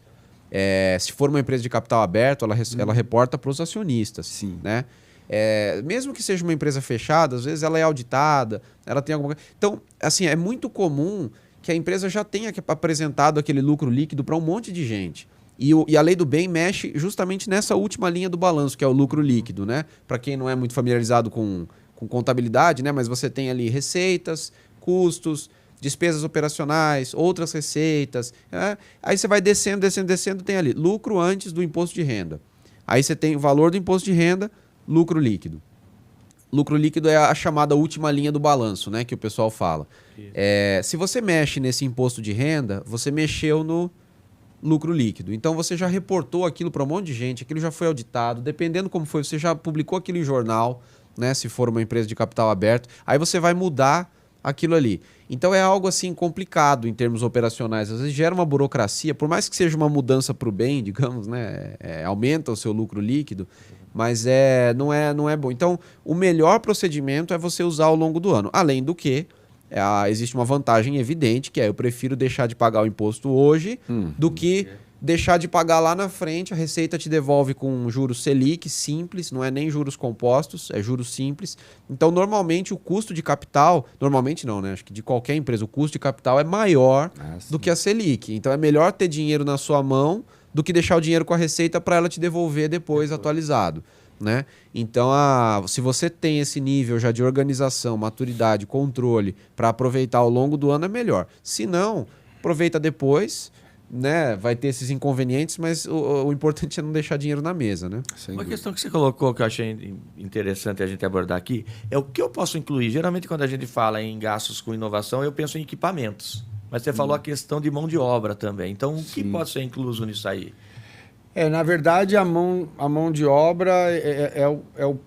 Se for uma empresa de capital aberto, ela reporta para os acionistas. Sim. Né? Mesmo que seja uma empresa fechada, às vezes ela é auditada, ela tem alguma coisa. Então, assim, é muito comum que a empresa já tenha apresentado aquele lucro líquido para um monte de gente. E a lei do bem mexe justamente nessa última linha do balanço, que é o lucro líquido, né? Para quem não é muito familiarizado com contabilidade, né? Mas você tem ali receitas, custos, despesas operacionais, outras receitas. Né? Aí você vai descendo, tem ali lucro antes do imposto de renda. Aí você tem o valor do imposto de renda, lucro líquido. Lucro líquido é a chamada última linha do balanço, né? Que o pessoal fala. Se você mexe nesse imposto de renda, você mexeu no lucro líquido. Então você já reportou aquilo para um monte de gente, aquilo já foi auditado, dependendo como foi, você já publicou aquilo em jornal, né, se for uma empresa de capital aberto, aí você vai mudar aquilo ali. Então é algo assim complicado em termos operacionais, às vezes gera uma burocracia, por mais que seja uma mudança para o bem, digamos, né, aumenta o seu lucro líquido, mas não é bom. Então o melhor procedimento é você usar ao longo do ano, além do que existe uma vantagem evidente, que eu prefiro deixar de pagar o imposto hoje do que deixar de pagar lá na frente. A Receita te devolve com juros Selic simples, não é nem juros compostos, é juros simples. Então, normalmente, o custo de capital... Normalmente não, né? Acho que de qualquer empresa, o custo de capital é maior do que a Selic. Então, é melhor ter dinheiro na sua mão do que deixar o dinheiro com a Receita para ela te devolver depois atualizado. Né? Então, se você tem esse nível já de organização, maturidade, controle para aproveitar ao longo do ano, é melhor. Se não, aproveita depois... Né? Vai ter esses inconvenientes, mas o importante é não deixar dinheiro na mesa, né? Uma questão que você colocou que eu achei interessante a gente abordar aqui é o que eu posso incluir. Geralmente, quando a gente fala em gastos com inovação, eu penso em equipamentos. Mas você falou a questão de mão de obra também. Então, o que pode ser incluso nisso aí? Na verdade, a mão de obra é um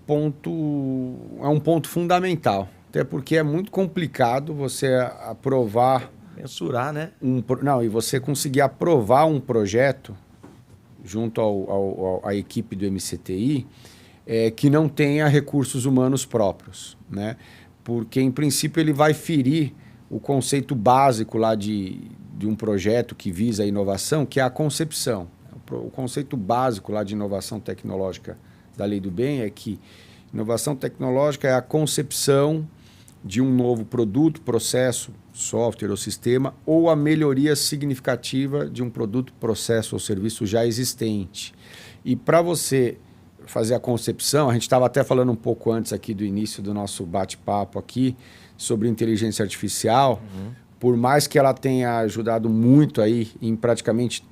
ponto fundamental. Até porque é muito complicado você aprovar... Mensurar, né? E você conseguir aprovar um projeto junto à equipe do MCTI que não tenha recursos humanos próprios, né? Porque, em princípio, ele vai ferir o conceito básico lá de um projeto que visa a inovação, que é a concepção. O conceito básico lá de inovação tecnológica da Lei do Bem é que inovação tecnológica é a concepção de um novo produto, processo, software ou sistema, ou a melhoria significativa de um produto, processo ou serviço já existente. E para você fazer a concepção, a gente estava até falando um pouco antes aqui do início do nosso bate-papo aqui sobre inteligência artificial, por mais que ela tenha ajudado muito aí em praticamente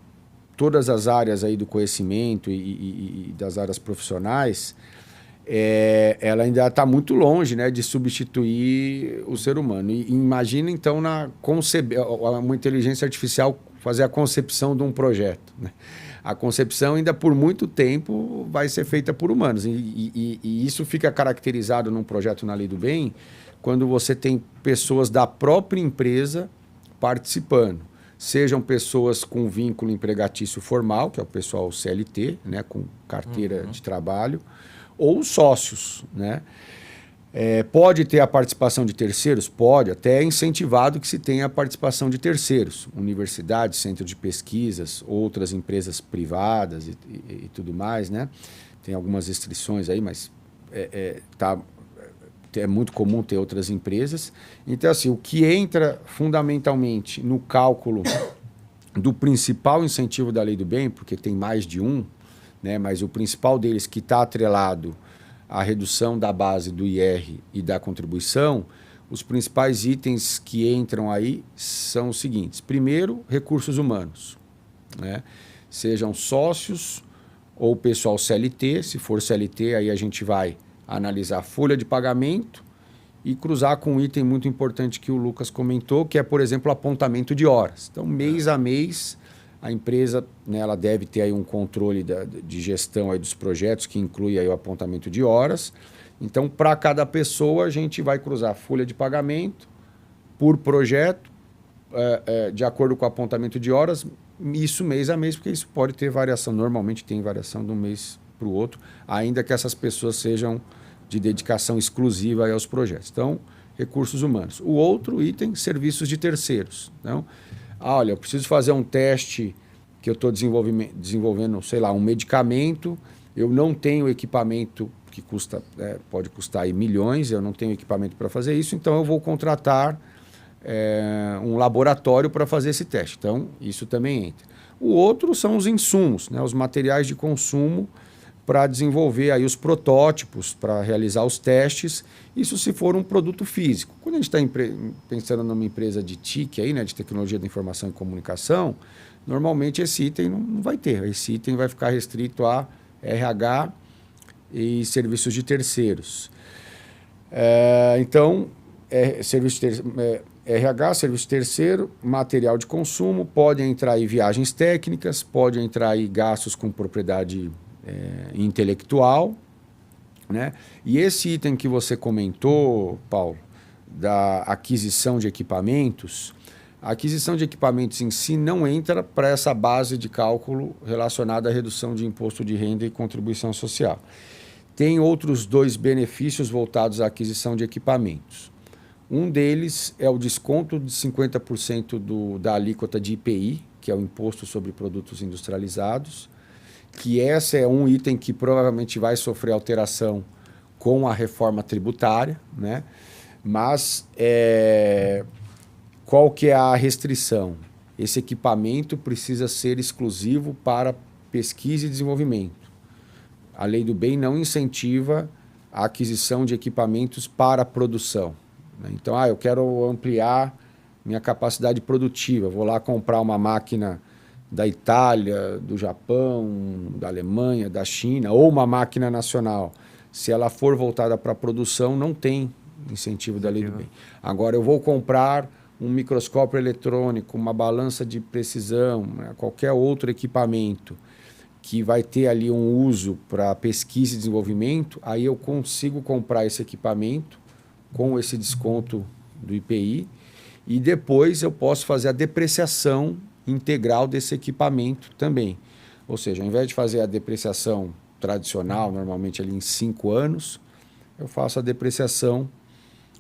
todas as áreas aí do conhecimento e das áreas profissionais, ela ainda está muito longe, né, de substituir o ser humano. E imagina, então, uma inteligência artificial fazer a concepção de um projeto. Né? A concepção ainda por muito tempo vai ser feita por humanos. E isso fica caracterizado num projeto na Lei do Bem quando você tem pessoas da própria empresa participando. Sejam pessoas com vínculo empregatício formal, que é o pessoal CLT, né, com carteira de trabalho, ou sócios, né? Pode ter a participação de terceiros? Pode, até é incentivado que se tenha a participação de terceiros, universidades, centro de pesquisas, outras empresas privadas e tudo mais, né? Tem algumas restrições aí, mas é muito comum ter outras empresas. Então, assim, o que entra fundamentalmente no cálculo do principal incentivo da Lei do Bem, porque tem mais de um, né, mas o principal deles que está atrelado a redução da base do IR e da contribuição, os principais itens que entram aí são os seguintes. Primeiro, recursos humanos, né? Sejam sócios ou pessoal CLT. Se for CLT, aí a gente vai analisar a folha de pagamento e cruzar com um item muito importante que o Lucas comentou, que é, por exemplo, o apontamento de horas. Então, mês a mês, a empresa, né, ela deve ter aí um controle de gestão aí dos projetos, que inclui aí o apontamento de horas. Então, para cada pessoa, a gente vai cruzar a folha de pagamento por projeto, de acordo com o apontamento de horas, isso mês a mês, porque isso pode ter variação. Normalmente tem variação de um mês para o outro, ainda que essas pessoas sejam de dedicação exclusiva aí aos projetos. Então, recursos humanos. O outro item, serviços de terceiros. Então, olha, eu preciso fazer um teste que eu estou desenvolvendo, sei lá, um medicamento, eu não tenho equipamento que custa, pode custar aí milhões, eu não tenho equipamento para fazer isso, então eu vou contratar um laboratório para fazer esse teste. Então, isso também entra. O outro são os insumos, né, os materiais de consumo para desenvolver aí os protótipos, para realizar os testes, isso se for um produto físico. Quando a gente está pensando numa empresa de TIC, aí, né, de tecnologia da informação e comunicação, normalmente esse item não vai ter. Esse item vai ficar restrito a RH e serviços de terceiros. Então, RH, serviço terceiro, material de consumo, pode entrar aí viagens técnicas, pode entrar aí gastos com propriedade intelectual, né? E esse item que você comentou, Paulo, da aquisição de equipamentos, a aquisição de equipamentos em si não entra para essa base de cálculo relacionada à redução de imposto de renda e contribuição social. Tem outros dois benefícios voltados à aquisição de equipamentos. Um deles é o desconto de 50% da alíquota de IPI, que é o Imposto sobre Produtos Industrializados, que esse é um item que provavelmente vai sofrer alteração com a reforma tributária, né? Mas qual que é a restrição? Esse equipamento precisa ser exclusivo para pesquisa e desenvolvimento. A Lei do Bem não incentiva a aquisição de equipamentos para produção, né? Então, eu quero ampliar minha capacidade produtiva, vou lá comprar uma máquina da Itália, do Japão, da Alemanha, da China, ou uma máquina nacional. Se ela for voltada para a produção, não tem incentivo da Lei do Bem. Agora, eu vou comprar um microscópio eletrônico, uma balança de precisão, né, qualquer outro equipamento que vai ter ali um uso para pesquisa e desenvolvimento, aí eu consigo comprar esse equipamento com esse desconto do IPI e depois eu posso fazer a depreciação integral desse equipamento também. Ou seja, ao invés de fazer a depreciação tradicional, normalmente ali em 5 anos, eu faço a depreciação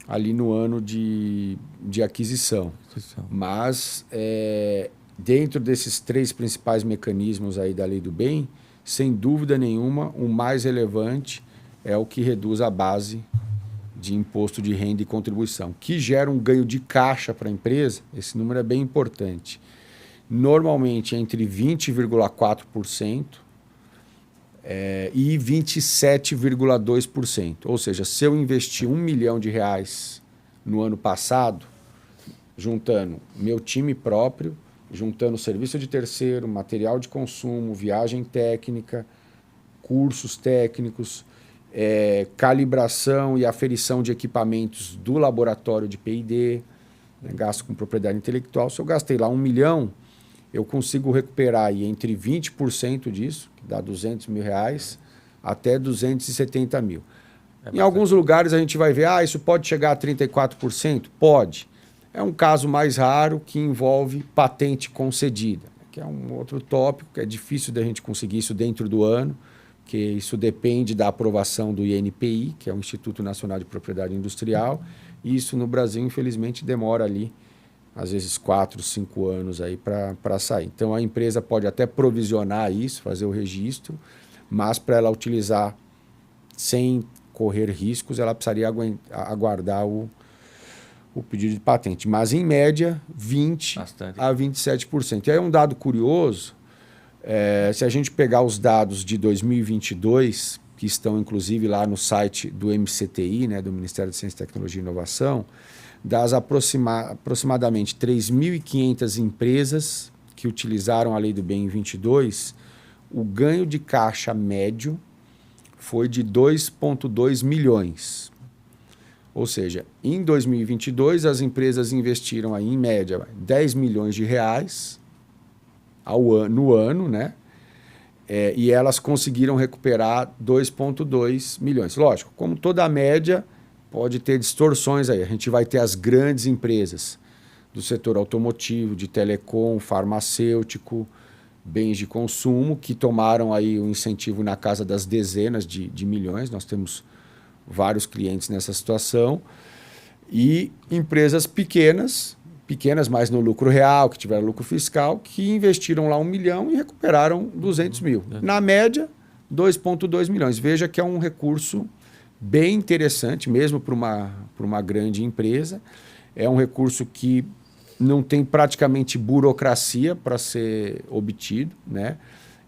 ali no ano de aquisição. Mas, dentro desses 3 principais mecanismos aí da Lei do Bem, sem dúvida nenhuma, o mais relevante é o que reduz a base de imposto de renda e contribuição, que gera um ganho de caixa para a empresa. Esse número é bem importante. Normalmente entre 20,4% e 27,2%. Ou seja, se eu investir R$1 milhão no ano passado, juntando meu time próprio, juntando serviço de terceiro, material de consumo, viagem técnica, cursos técnicos, calibração e aferição de equipamentos do laboratório de P&D, né, gasto com propriedade intelectual. Se eu gastei lá R$1 milhão, eu consigo recuperar aí entre 20% disso, que dá R$200 mil, até R$270 mil. Em alguns lugares a gente vai ver, isso pode chegar a 34%? Pode. É um caso mais raro que envolve patente concedida, que é um outro tópico, que é difícil da gente conseguir isso dentro do ano, porque isso depende da aprovação do INPI, que é o Instituto Nacional de Propriedade Industrial, e isso no Brasil, infelizmente, demora ali às vezes 4, 5 anos aí para sair. Então, a empresa pode até provisionar isso, fazer o registro, mas para ela utilizar sem correr riscos, ela precisaria aguardar o pedido de patente. Mas, em média, 20% a 27%. E aí, um dado curioso, se a gente pegar os dados de 2022, que estão inclusive lá no site do MCTI, né, do Ministério de Ciência, Tecnologia e Inovação, das aproximadamente 3.500 empresas que utilizaram a Lei do Bem em 22, o ganho de caixa médio foi de 2,2 milhões. Ou seja, em 2022, as empresas investiram aí, em média, 10 milhões de reais no ano, né? E elas conseguiram recuperar 2,2 milhões. Lógico, como toda a média, pode ter distorções aí. A gente vai ter as grandes empresas do setor automotivo, de telecom, farmacêutico, bens de consumo, que tomaram aí um incentivo na casa das dezenas de milhões. Nós temos vários clientes nessa situação. E empresas pequenas, mas no lucro real, que tiveram lucro fiscal, que investiram lá 1 milhão e recuperaram 200 mil. Na média, 2,2 milhões. Veja que é um recurso bem interessante, mesmo para uma grande empresa. É um recurso que não tem praticamente burocracia para ser obtido, né?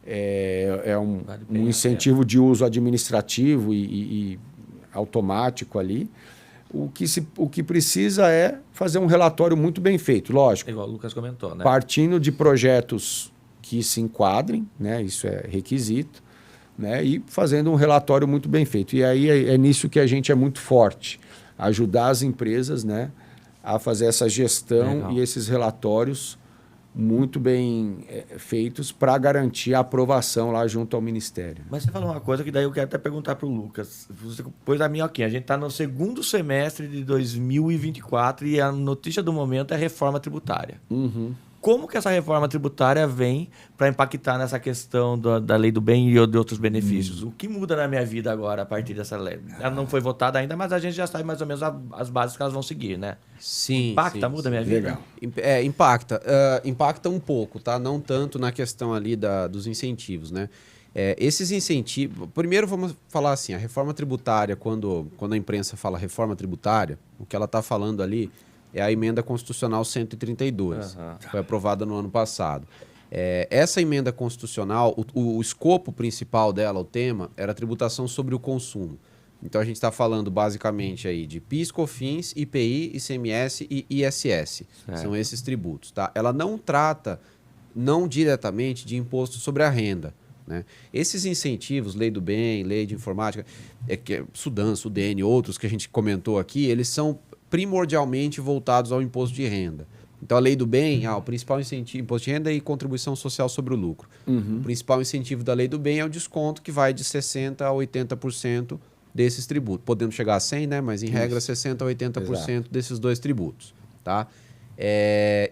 É um incentivo de uso administrativo e automático ali. O que precisa é fazer um relatório muito bem feito, lógico. Igual o Lucas comentou, né? Partindo de projetos que se enquadrem, né? Isso é requisito, né? E fazendo um relatório muito bem feito. E aí é nisso que a gente é muito forte, ajudar as empresas, né, a fazer essa gestão. Legal. E esses relatórios muito bem feitos para garantir a aprovação lá junto ao Ministério. Mas você falou uma coisa que daí eu quero até perguntar para o Lucas. Você pôs a minhoquinha. A gente está no segundo semestre de 2024 e a notícia do momento é a reforma tributária. Uhum. Como que essa reforma tributária vem para impactar nessa questão da lei do bem e de outros benefícios? O que muda na minha vida agora a partir dessa lei? Ela não foi votada ainda, mas a gente já sabe mais ou menos as bases que elas vão seguir, né? Sim. Impacta, muda a minha vida? Legal. Impacta. Impacta um pouco, tá? Não tanto na questão ali dos incentivos, né? Esses incentivos... Primeiro vamos falar assim, a reforma tributária, quando a imprensa fala reforma tributária, o que ela está falando ali é a emenda constitucional 132, que foi aprovada no ano passado. Essa emenda constitucional, o escopo principal dela, o tema, era a tributação sobre o consumo. Então a gente está falando basicamente aí de PIS, COFINS, IPI, ICMS e ISS. São esses tributos, tá? Ela não trata, não diretamente, de imposto sobre a renda, né? Esses incentivos, Lei do Bem, Lei de Informática, Sudan, Sudene, outros que a gente comentou aqui, eles são primordialmente voltados ao imposto de renda. Então, a Lei do Bem, o principal incentivo, imposto de renda e contribuição social sobre o lucro. Uhum. O principal incentivo da Lei do Bem é o desconto, que vai de 60% a 80% desses tributos. Podendo chegar a 100%, né? Mas, em regra, 60% a 80% desses dois tributos. Tá?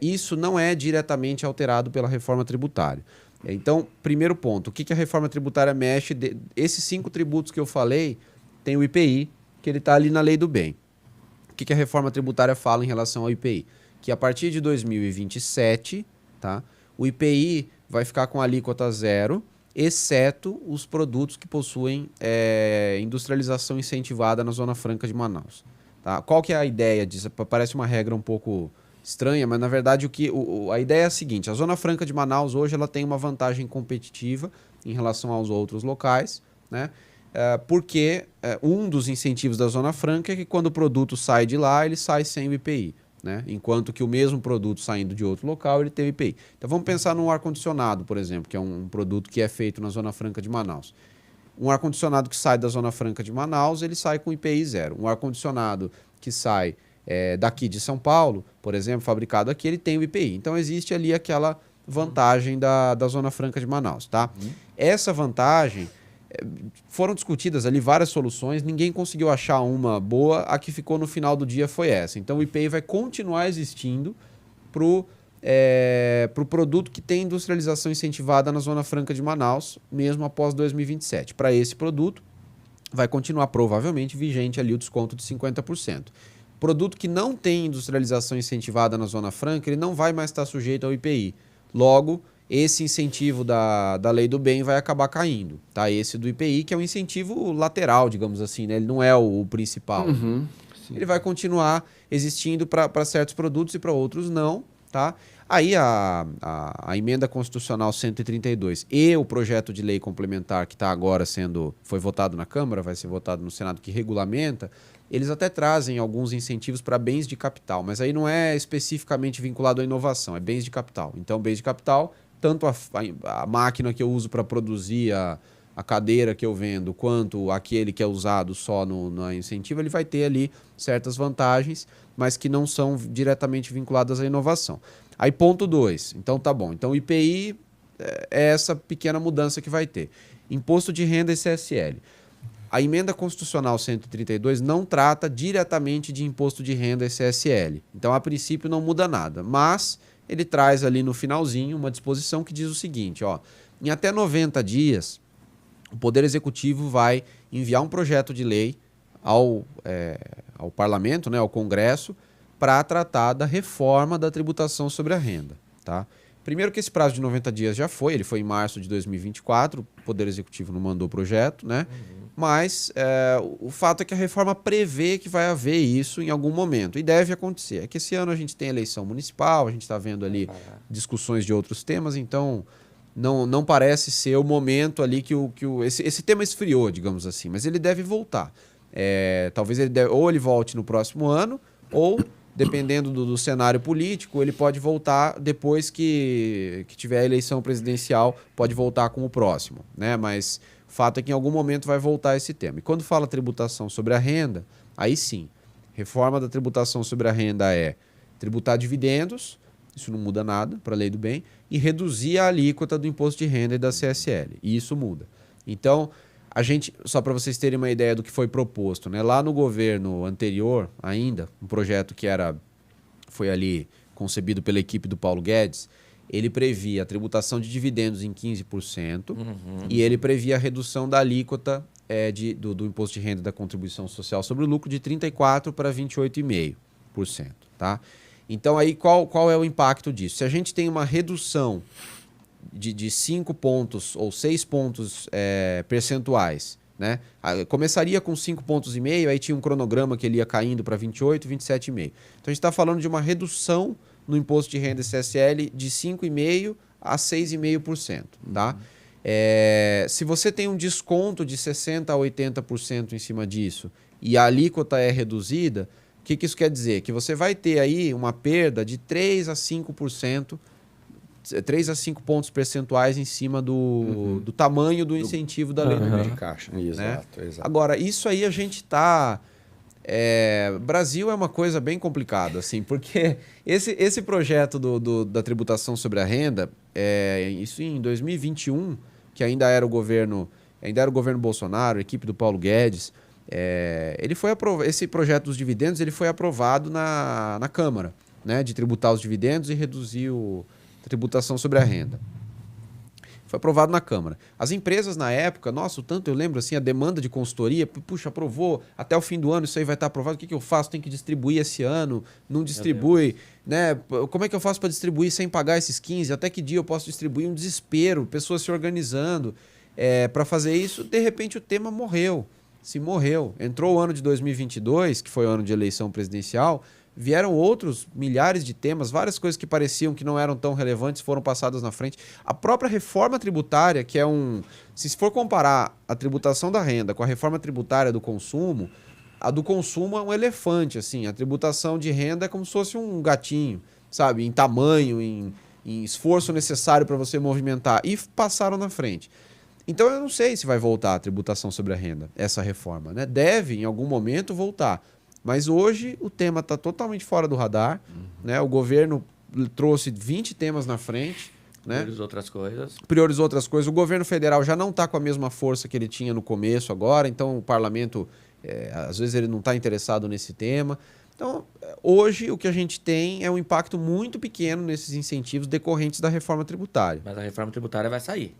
Isso não é diretamente alterado pela reforma tributária. Então, primeiro ponto, o que a reforma tributária mexe? Esses 5 tributos que eu falei, tem o IPI, que ele está ali na Lei do Bem. O que a reforma tributária fala em relação ao IPI? Que a partir de 2027, tá, o IPI vai ficar com alíquota zero, exceto os produtos que possuem industrialização incentivada na Zona Franca de Manaus. Tá? Qual que é a ideia disso? Parece uma regra um pouco estranha, mas na verdade a ideia é a seguinte: a Zona Franca de Manaus hoje ela tem uma vantagem competitiva em relação aos outros locais, né? Porque um dos incentivos da Zona Franca é que quando o produto sai de lá, ele sai sem o IPI, né? Enquanto que o mesmo produto saindo de outro local, ele tem o IPI. Então vamos pensar num ar-condicionado, por exemplo, que é um produto que é feito na Zona Franca de Manaus. Um ar-condicionado que sai da Zona Franca de Manaus, ele sai com IPI zero. Um ar-condicionado que sai daqui de São Paulo, por exemplo, fabricado aqui, ele tem o IPI. Então existe ali aquela vantagem da Zona Franca de Manaus, tá? Essa vantagem... Foram discutidas ali várias soluções, ninguém conseguiu achar uma boa, a que ficou no final do dia foi essa. Então o IPI vai continuar existindo para o produto que tem industrialização incentivada na Zona Franca de Manaus, mesmo após 2027. Para esse produto, vai continuar provavelmente vigente ali o desconto de 50%. Produto que não tem industrialização incentivada na Zona Franca, ele não vai mais estar sujeito ao IPI. Logo, esse incentivo da Lei do Bem vai acabar caindo, tá? Esse do IPI, que é um incentivo lateral, digamos assim, né? Ele não é o principal. Ele vai continuar existindo para certos produtos e para outros não, tá? Aí a emenda constitucional 132 e o projeto de lei complementar que está agora foi votado na Câmara, vai ser votado no Senado, que regulamenta, eles até trazem alguns incentivos para bens de capital, mas aí não é especificamente vinculado à inovação, é bens de capital. Então, bens de capital, tanto a máquina que eu uso para produzir a cadeira que eu vendo, quanto aquele que é usado só no incentivo, ele vai ter ali certas vantagens, mas que não são diretamente vinculadas à inovação. Aí, ponto 2. Então, tá bom. Então, o IPI é essa pequena mudança que vai ter. Imposto de renda e CSL. A emenda constitucional 132 não trata diretamente de imposto de renda e CSL. Então, a princípio, não muda nada. Mas ele traz ali no finalzinho uma disposição que diz o seguinte, ó, em até 90 dias, o Poder Executivo vai enviar um projeto de lei ao Parlamento, né, ao Congresso, para tratar da reforma da tributação sobre a renda. Tá? Primeiro que esse prazo de 90 dias já foi, ele foi em março de 2024, o Poder Executivo não mandou o projeto, né? Mas o fato é que a reforma prevê que vai haver isso em algum momento, e deve acontecer. É que esse ano a gente tem eleição municipal, a gente está vendo ali discussões de outros temas, então não parece ser o momento ali que esse tema esfriou, digamos assim, mas ele deve voltar. Talvez ou ele volte no próximo ano, ou dependendo do cenário político, ele pode voltar depois que tiver a eleição presidencial, pode voltar com o próximo, né? Mas o fato é que em algum momento vai voltar esse tema. E quando fala tributação sobre a renda, aí sim, reforma da tributação sobre a renda é tributar dividendos, isso não muda nada para a lei do bem, e reduzir a alíquota do imposto de renda e da CSL, e isso muda. Então, a gente, só para vocês terem uma ideia do que foi proposto, né? Lá no governo anterior, ainda, um projeto que foi ali concebido pela equipe do Paulo Guedes, ele previa a tributação de dividendos em 15%, e ele previa a redução da alíquota do imposto de renda e da contribuição social sobre o lucro de 34% para 28,5%. Tá? Então, aí qual é o impacto disso? Se a gente tem uma redução de 5 pontos ou 6 pontos percentuais, né? Começaria com 5,5 pontos, aí tinha um cronograma que ele ia caindo para 28, 27,5. Então a gente está falando de uma redução no imposto de renda e CSL de 5,5% a 6,5%. Tá? Se você tem um desconto de 60% a 80% em cima disso e a alíquota é reduzida, o que isso quer dizer? Que você vai ter aí uma perda de 3 a 5%, 3 a 5 pontos percentuais em cima do tamanho do incentivo da lei do bem. De caixa. Exato, né? exato. Agora, isso aí a gente está... Brasil é uma coisa bem complicada, assim, porque esse projeto da tributação sobre a renda, isso em 2021, que ainda era o governo Bolsonaro, a equipe do Paulo Guedes, esse projeto dos dividendos ele foi aprovado na Câmara, né, de tributar os dividendos e reduzir a tributação sobre a renda. Foi aprovado na Câmara. As empresas na época, nossa, o tanto eu lembro assim, a demanda de consultoria, puxa, aprovou, até o fim do ano isso aí vai estar aprovado, o que eu faço? Tem que distribuir esse ano, não distribui, né? Como é que eu faço para distribuir sem pagar esses 15? Até que dia eu posso distribuir? Um desespero, pessoas se organizando para fazer isso, de repente o tema morreu, Entrou o ano de 2022, que foi o ano de eleição presidencial, vieram outros milhares de temas, várias coisas que pareciam que não eram tão relevantes foram passadas na frente. A própria reforma tributária, que é se for comparar a tributação da renda com a reforma tributária do consumo, a do consumo é um elefante, assim. A tributação de renda é como se fosse um gatinho, sabe? Em tamanho, em esforço necessário para você movimentar. E passaram na frente. Então eu não sei se vai voltar a tributação sobre a renda, essa reforma, né? Deve, em algum momento, voltar. Mas hoje o tema está totalmente fora do radar, né? O governo trouxe 20 temas na frente, né? Priorizou outras coisas. O governo federal já não está com a mesma força que ele tinha no começo agora, então o parlamento, às vezes ele não está interessado nesse tema. Então, hoje o que a gente tem é um impacto muito pequeno nesses incentivos decorrentes da reforma tributária. Mas a reforma tributária vai sair.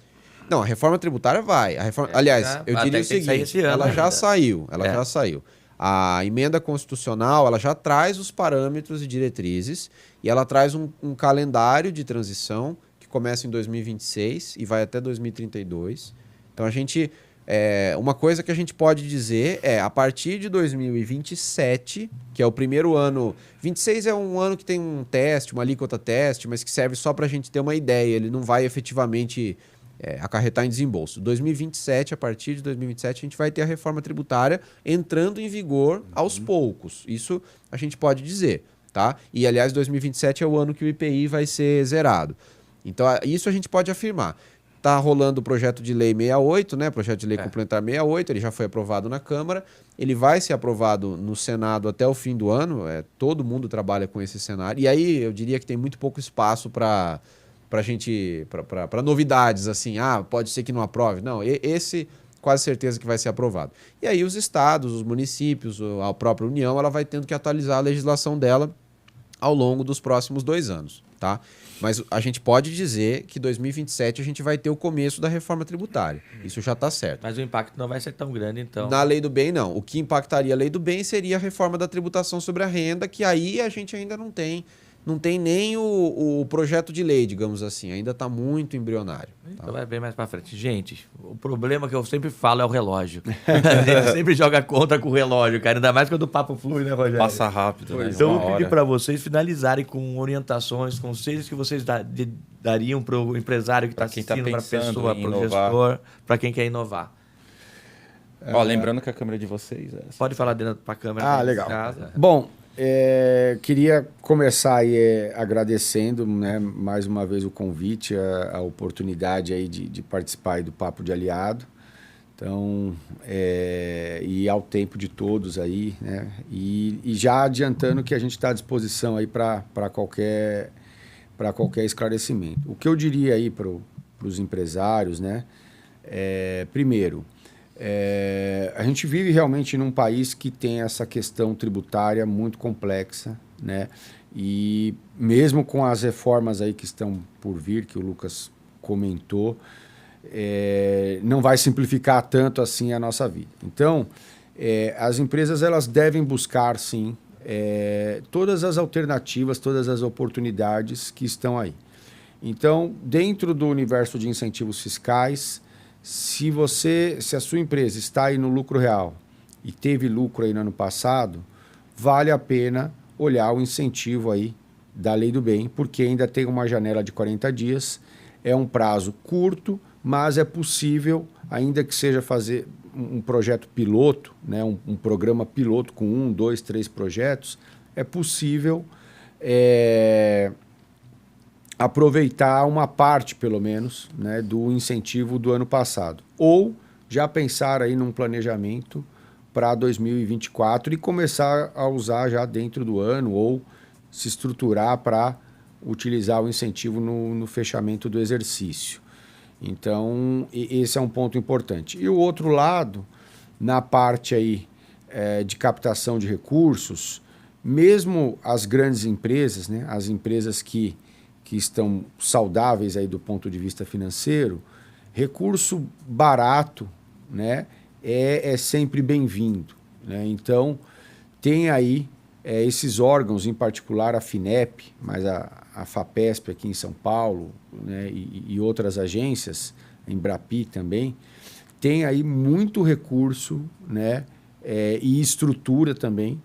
Não, a reforma tributária vai. Aliás, eu diria o seguinte, ela já saiu. A emenda constitucional ela já traz os parâmetros e diretrizes e ela traz um calendário de transição que começa em 2026 e vai até 2032. Então a gente uma coisa que a gente pode dizer a partir de 2027, que é o primeiro ano... 26 é um ano que tem um teste, uma alíquota teste, mas que serve só para a gente ter uma ideia. Ele não vai efetivamente acarretar em desembolso. 2027, a partir de 2027, a gente vai ter a reforma tributária entrando em vigor aos poucos. Isso a gente pode dizer, tá? E, aliás, 2027 é o ano que o IPI vai ser zerado. Então, isso a gente pode afirmar. Está rolando o projeto de lei 68, né? Projeto de lei complementar 68, ele já foi aprovado na Câmara, ele vai ser aprovado no Senado até o fim do ano, todo mundo trabalha com esse cenário, e aí eu diria que tem muito pouco espaço para novidades, assim, pode ser que não aprove. Não, esse quase certeza que vai ser aprovado. E aí os estados, os municípios, a própria União, ela vai tendo que atualizar a legislação dela ao longo dos próximos 2 anos, tá? Mas a gente pode dizer que 2027 a gente vai ter o começo da reforma tributária. Isso já está certo. Mas o impacto não vai ser tão grande, então. Na lei do bem, não. O que impactaria a lei do bem seria a reforma da tributação sobre a renda, que aí a gente ainda não tem nem o projeto de lei, digamos assim. Ainda está muito embrionário. Então vai bem mais para frente. Gente, o problema que eu sempre falo é o relógio. A gente sempre joga contra com o relógio, cara. Ainda mais quando o papo flui, né, Rogério? Passa rápido, né? Então eu vou pedir para vocês finalizarem com orientações, conselhos que vocês dariam para o empresário que está assistindo, para a pessoa, para o gestor, para quem quer inovar. Lembrando que a câmera de vocês é essa. Pode falar dentro para a câmera. Legal. Bom, queria começar aí agradecendo, né, mais uma vez o convite, a oportunidade aí de participar aí do Papo de Aliado. Então, e ao tempo de todos aí, né? E já adiantando que a gente está à disposição aí para qualquer esclarecimento. O que eu diria aí para os empresários, né? Primeiro, a gente vive realmente num país que tem essa questão tributária muito complexa, né? E mesmo com as reformas aí que estão por vir, que o Lucas comentou, não vai simplificar tanto assim a nossa vida. Então, as empresas elas devem buscar, sim, todas as alternativas, todas as oportunidades que estão aí. Então, dentro do universo de incentivos fiscais, se a sua empresa está aí no lucro real e teve lucro aí no ano passado, vale a pena olhar o incentivo aí da Lei do Bem, porque ainda tem uma janela de 40 dias, é um prazo curto, mas é possível, ainda que seja fazer um projeto piloto, né, um programa piloto com 1, 2, 3 projetos, é possível aproveitar uma parte, pelo menos, né, do incentivo do ano passado. Ou já pensar aí num planejamento para 2024 e começar a usar já dentro do ano ou se estruturar para utilizar o incentivo no fechamento do exercício. Então, esse é um ponto importante. E o outro lado, na parte aí, de captação de recursos, mesmo as grandes empresas, né, as empresas que estão saudáveis aí do ponto de vista financeiro, recurso barato, né, é sempre bem-vindo, né? Então, tem aí esses órgãos, em particular a FINEP, mas a FAPESP aqui em São Paulo, né, e outras agências, a Embrapi também, tem aí muito recurso, né, e estrutura também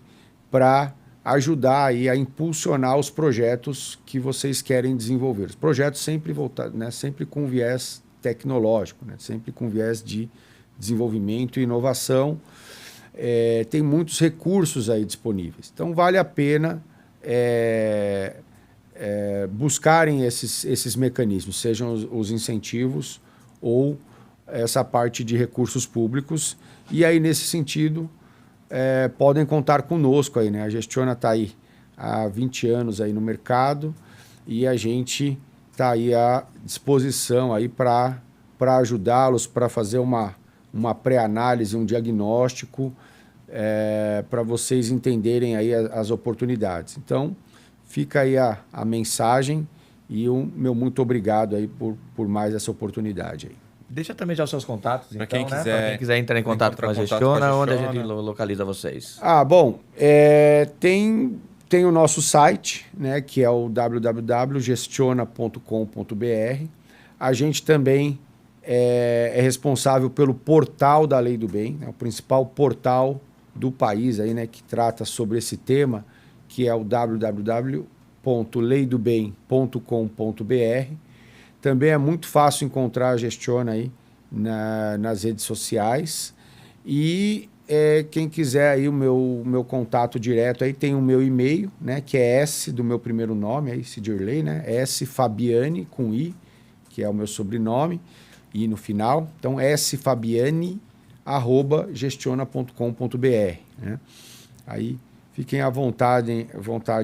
para ajudar aí a impulsionar os projetos que vocês querem desenvolver. Os projetos sempre voltados, né, sempre com viés tecnológico, né, sempre com viés de desenvolvimento e inovação. Tem muitos recursos aí disponíveis. Então, vale a pena buscarem esses mecanismos, sejam os incentivos ou essa parte de recursos públicos. E aí, nesse sentido, podem contar conosco aí, né? A Gestiona está aí há 20 anos aí no mercado e a gente está aí à disposição aí para ajudá-los, para fazer uma pré-análise, um diagnóstico, para vocês entenderem aí as oportunidades. Então, fica aí a mensagem e o meu muito obrigado aí por mais essa oportunidade aí. Deixa também já os seus contatos, Pra então, quem quiser, né? Pra quem quiser entrar em contato com a Gestiona, onde a gente localiza vocês? Bom, tem o nosso site, né, que é o www.gestiona.com.br. A gente também é responsável pelo portal da Lei do Bem, né, o principal portal do país aí, né, que trata sobre esse tema, que é o www.leidobem.com.br. Também é muito fácil encontrar a Gestiona aí nas redes sociais. E quem quiser aí o meu contato direto aí, tem o meu e-mail, né, que é S do meu primeiro nome, aí, Cidirley, né, S Fabiani com I, que é o meu sobrenome, I no final. Então, sfabiani@gestiona.com.br, né? Aí fiquem à vontade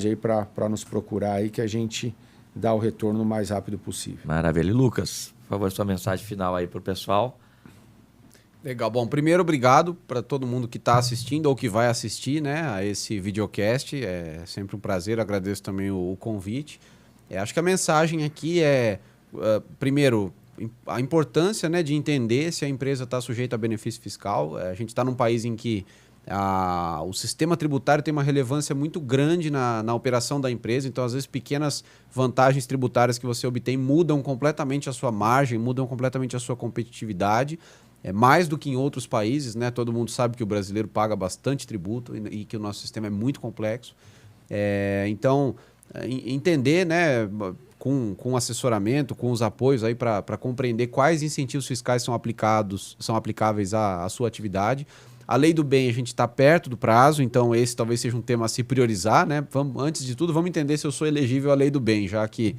aí para nos procurar aí, que a gente dá o retorno o mais rápido possível. Maravilha. E Lucas, por favor, sua mensagem final aí para o pessoal. Legal. Bom, primeiro, obrigado para todo mundo que está assistindo ou que vai assistir, né, a esse videocast. É sempre um prazer, agradeço também o convite. Acho que a mensagem aqui é, primeiro, a importância, né, de entender se a empresa está sujeita a benefício fiscal. A gente está num país em que o sistema tributário tem uma relevância muito grande na operação da empresa, então às vezes pequenas vantagens tributárias que você obtém mudam completamente a sua margem, mudam completamente a sua competitividade, mais do que em outros países, né? Todo mundo sabe que o brasileiro paga bastante tributo e que o nosso sistema é muito complexo. Então, entender, né, com assessoramento, com os apoios aí para compreender quais incentivos fiscais são aplicáveis à sua atividade. A Lei do Bem, a gente está perto do prazo, então esse talvez seja um tema a se priorizar, né? Antes de tudo, vamos entender se eu sou elegível à Lei do Bem, já que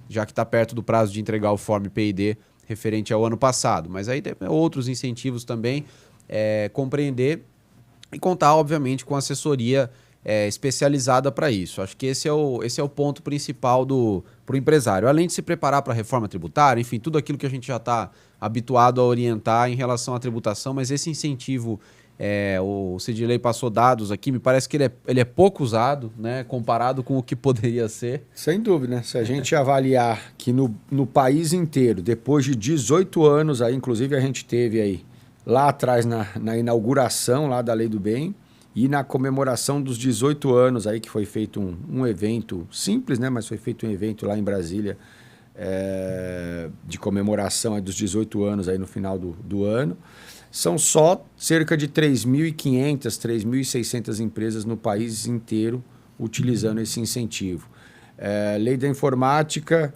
está perto do prazo de entregar o Form PID referente ao ano passado. Mas aí tem outros incentivos também, compreender e contar, obviamente, com assessoria especializada para isso. Acho que esse é o ponto principal para o empresário. Além de se preparar para a reforma tributária, enfim, tudo aquilo que a gente já está habituado a orientar em relação à tributação, mas esse incentivo, o Cidirley passou dados aqui, me parece que ele é pouco usado, né, comparado com o que poderia ser. Sem dúvida, né? Se a gente avaliar que no país inteiro, depois de 18 anos, aí, inclusive a gente teve aí lá atrás na inauguração lá da Lei do Bem, e na comemoração dos 18 anos aí, que foi feito um evento simples, né? Mas foi feito um evento lá em Brasília de comemoração aí dos 18 anos aí no final do ano. São só cerca de 3.500, 3.600 empresas no país inteiro utilizando esse incentivo. Lei da informática,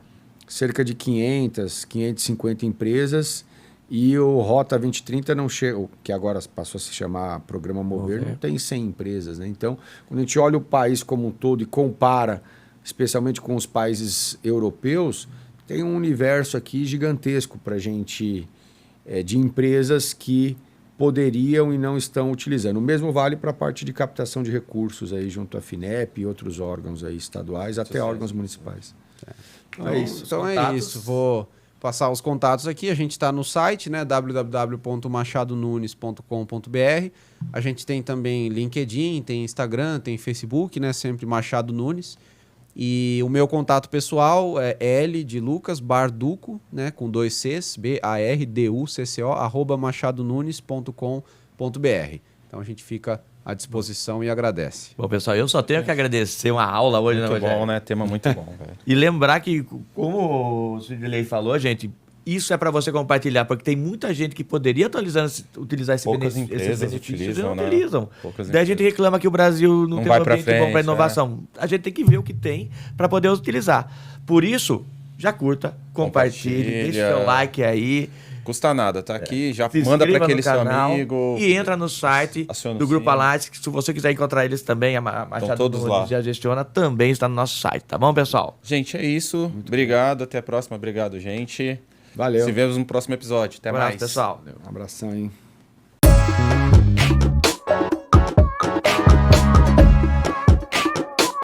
cerca de 500, 550 empresas. E o Rota 2030 não chega, que agora passou a se chamar Programa Mover, não tem 100 empresas, né? Então, quando a gente olha o país como um todo e compara, especialmente com os países europeus, tem um universo aqui gigantesco para a gente, de empresas que poderiam e não estão utilizando. O mesmo vale para a parte de captação de recursos aí, junto à FINEP e outros órgãos aí estaduais, até órgãos municipais. Então é isso. Vou passar os contatos aqui. A gente está no site, né, www.machadonunes.com.br. A gente tem também LinkedIn, tem Instagram, tem Facebook, né, sempre Machado Nunes. E o meu contato pessoal é L de Lucas Barduco, né, com 2 Cs, BARDUCCO, @machadonunes.com.br. Então a gente fica à disposição e agradece. Bom, pessoal, eu só tenho que agradecer uma aula hoje, muito bom, né? Tema muito bom, velho. E lembrar que, como o Cidirley falou, gente, isso é para você compartilhar, porque tem muita gente que poderia utilizar esse Poucas benefício, empresas esses benefícios utilizam, e não né? utilizam. Poucas Daí a gente reclama que o Brasil não tem um vai ambiente pra bom para frente, inovação. A gente tem que ver o que tem para poder utilizar. Por isso, já curta, compartilhe, deixa o seu like aí. Custa nada, tá aqui, já Se manda para inscreva aquele no seu canal amigo. e entra no site aciona o do Grupo sino. Alliance, que se você quiser encontrar eles também, a Machado todos Nunes lá. já Gestiona, também está no nosso site, tá bom, pessoal? Gente, é isso. Obrigado, até a próxima. Obrigado, gente. Valeu. Se vemos no próximo episódio. Até Um abraço, mais. pessoal. Um abração aí.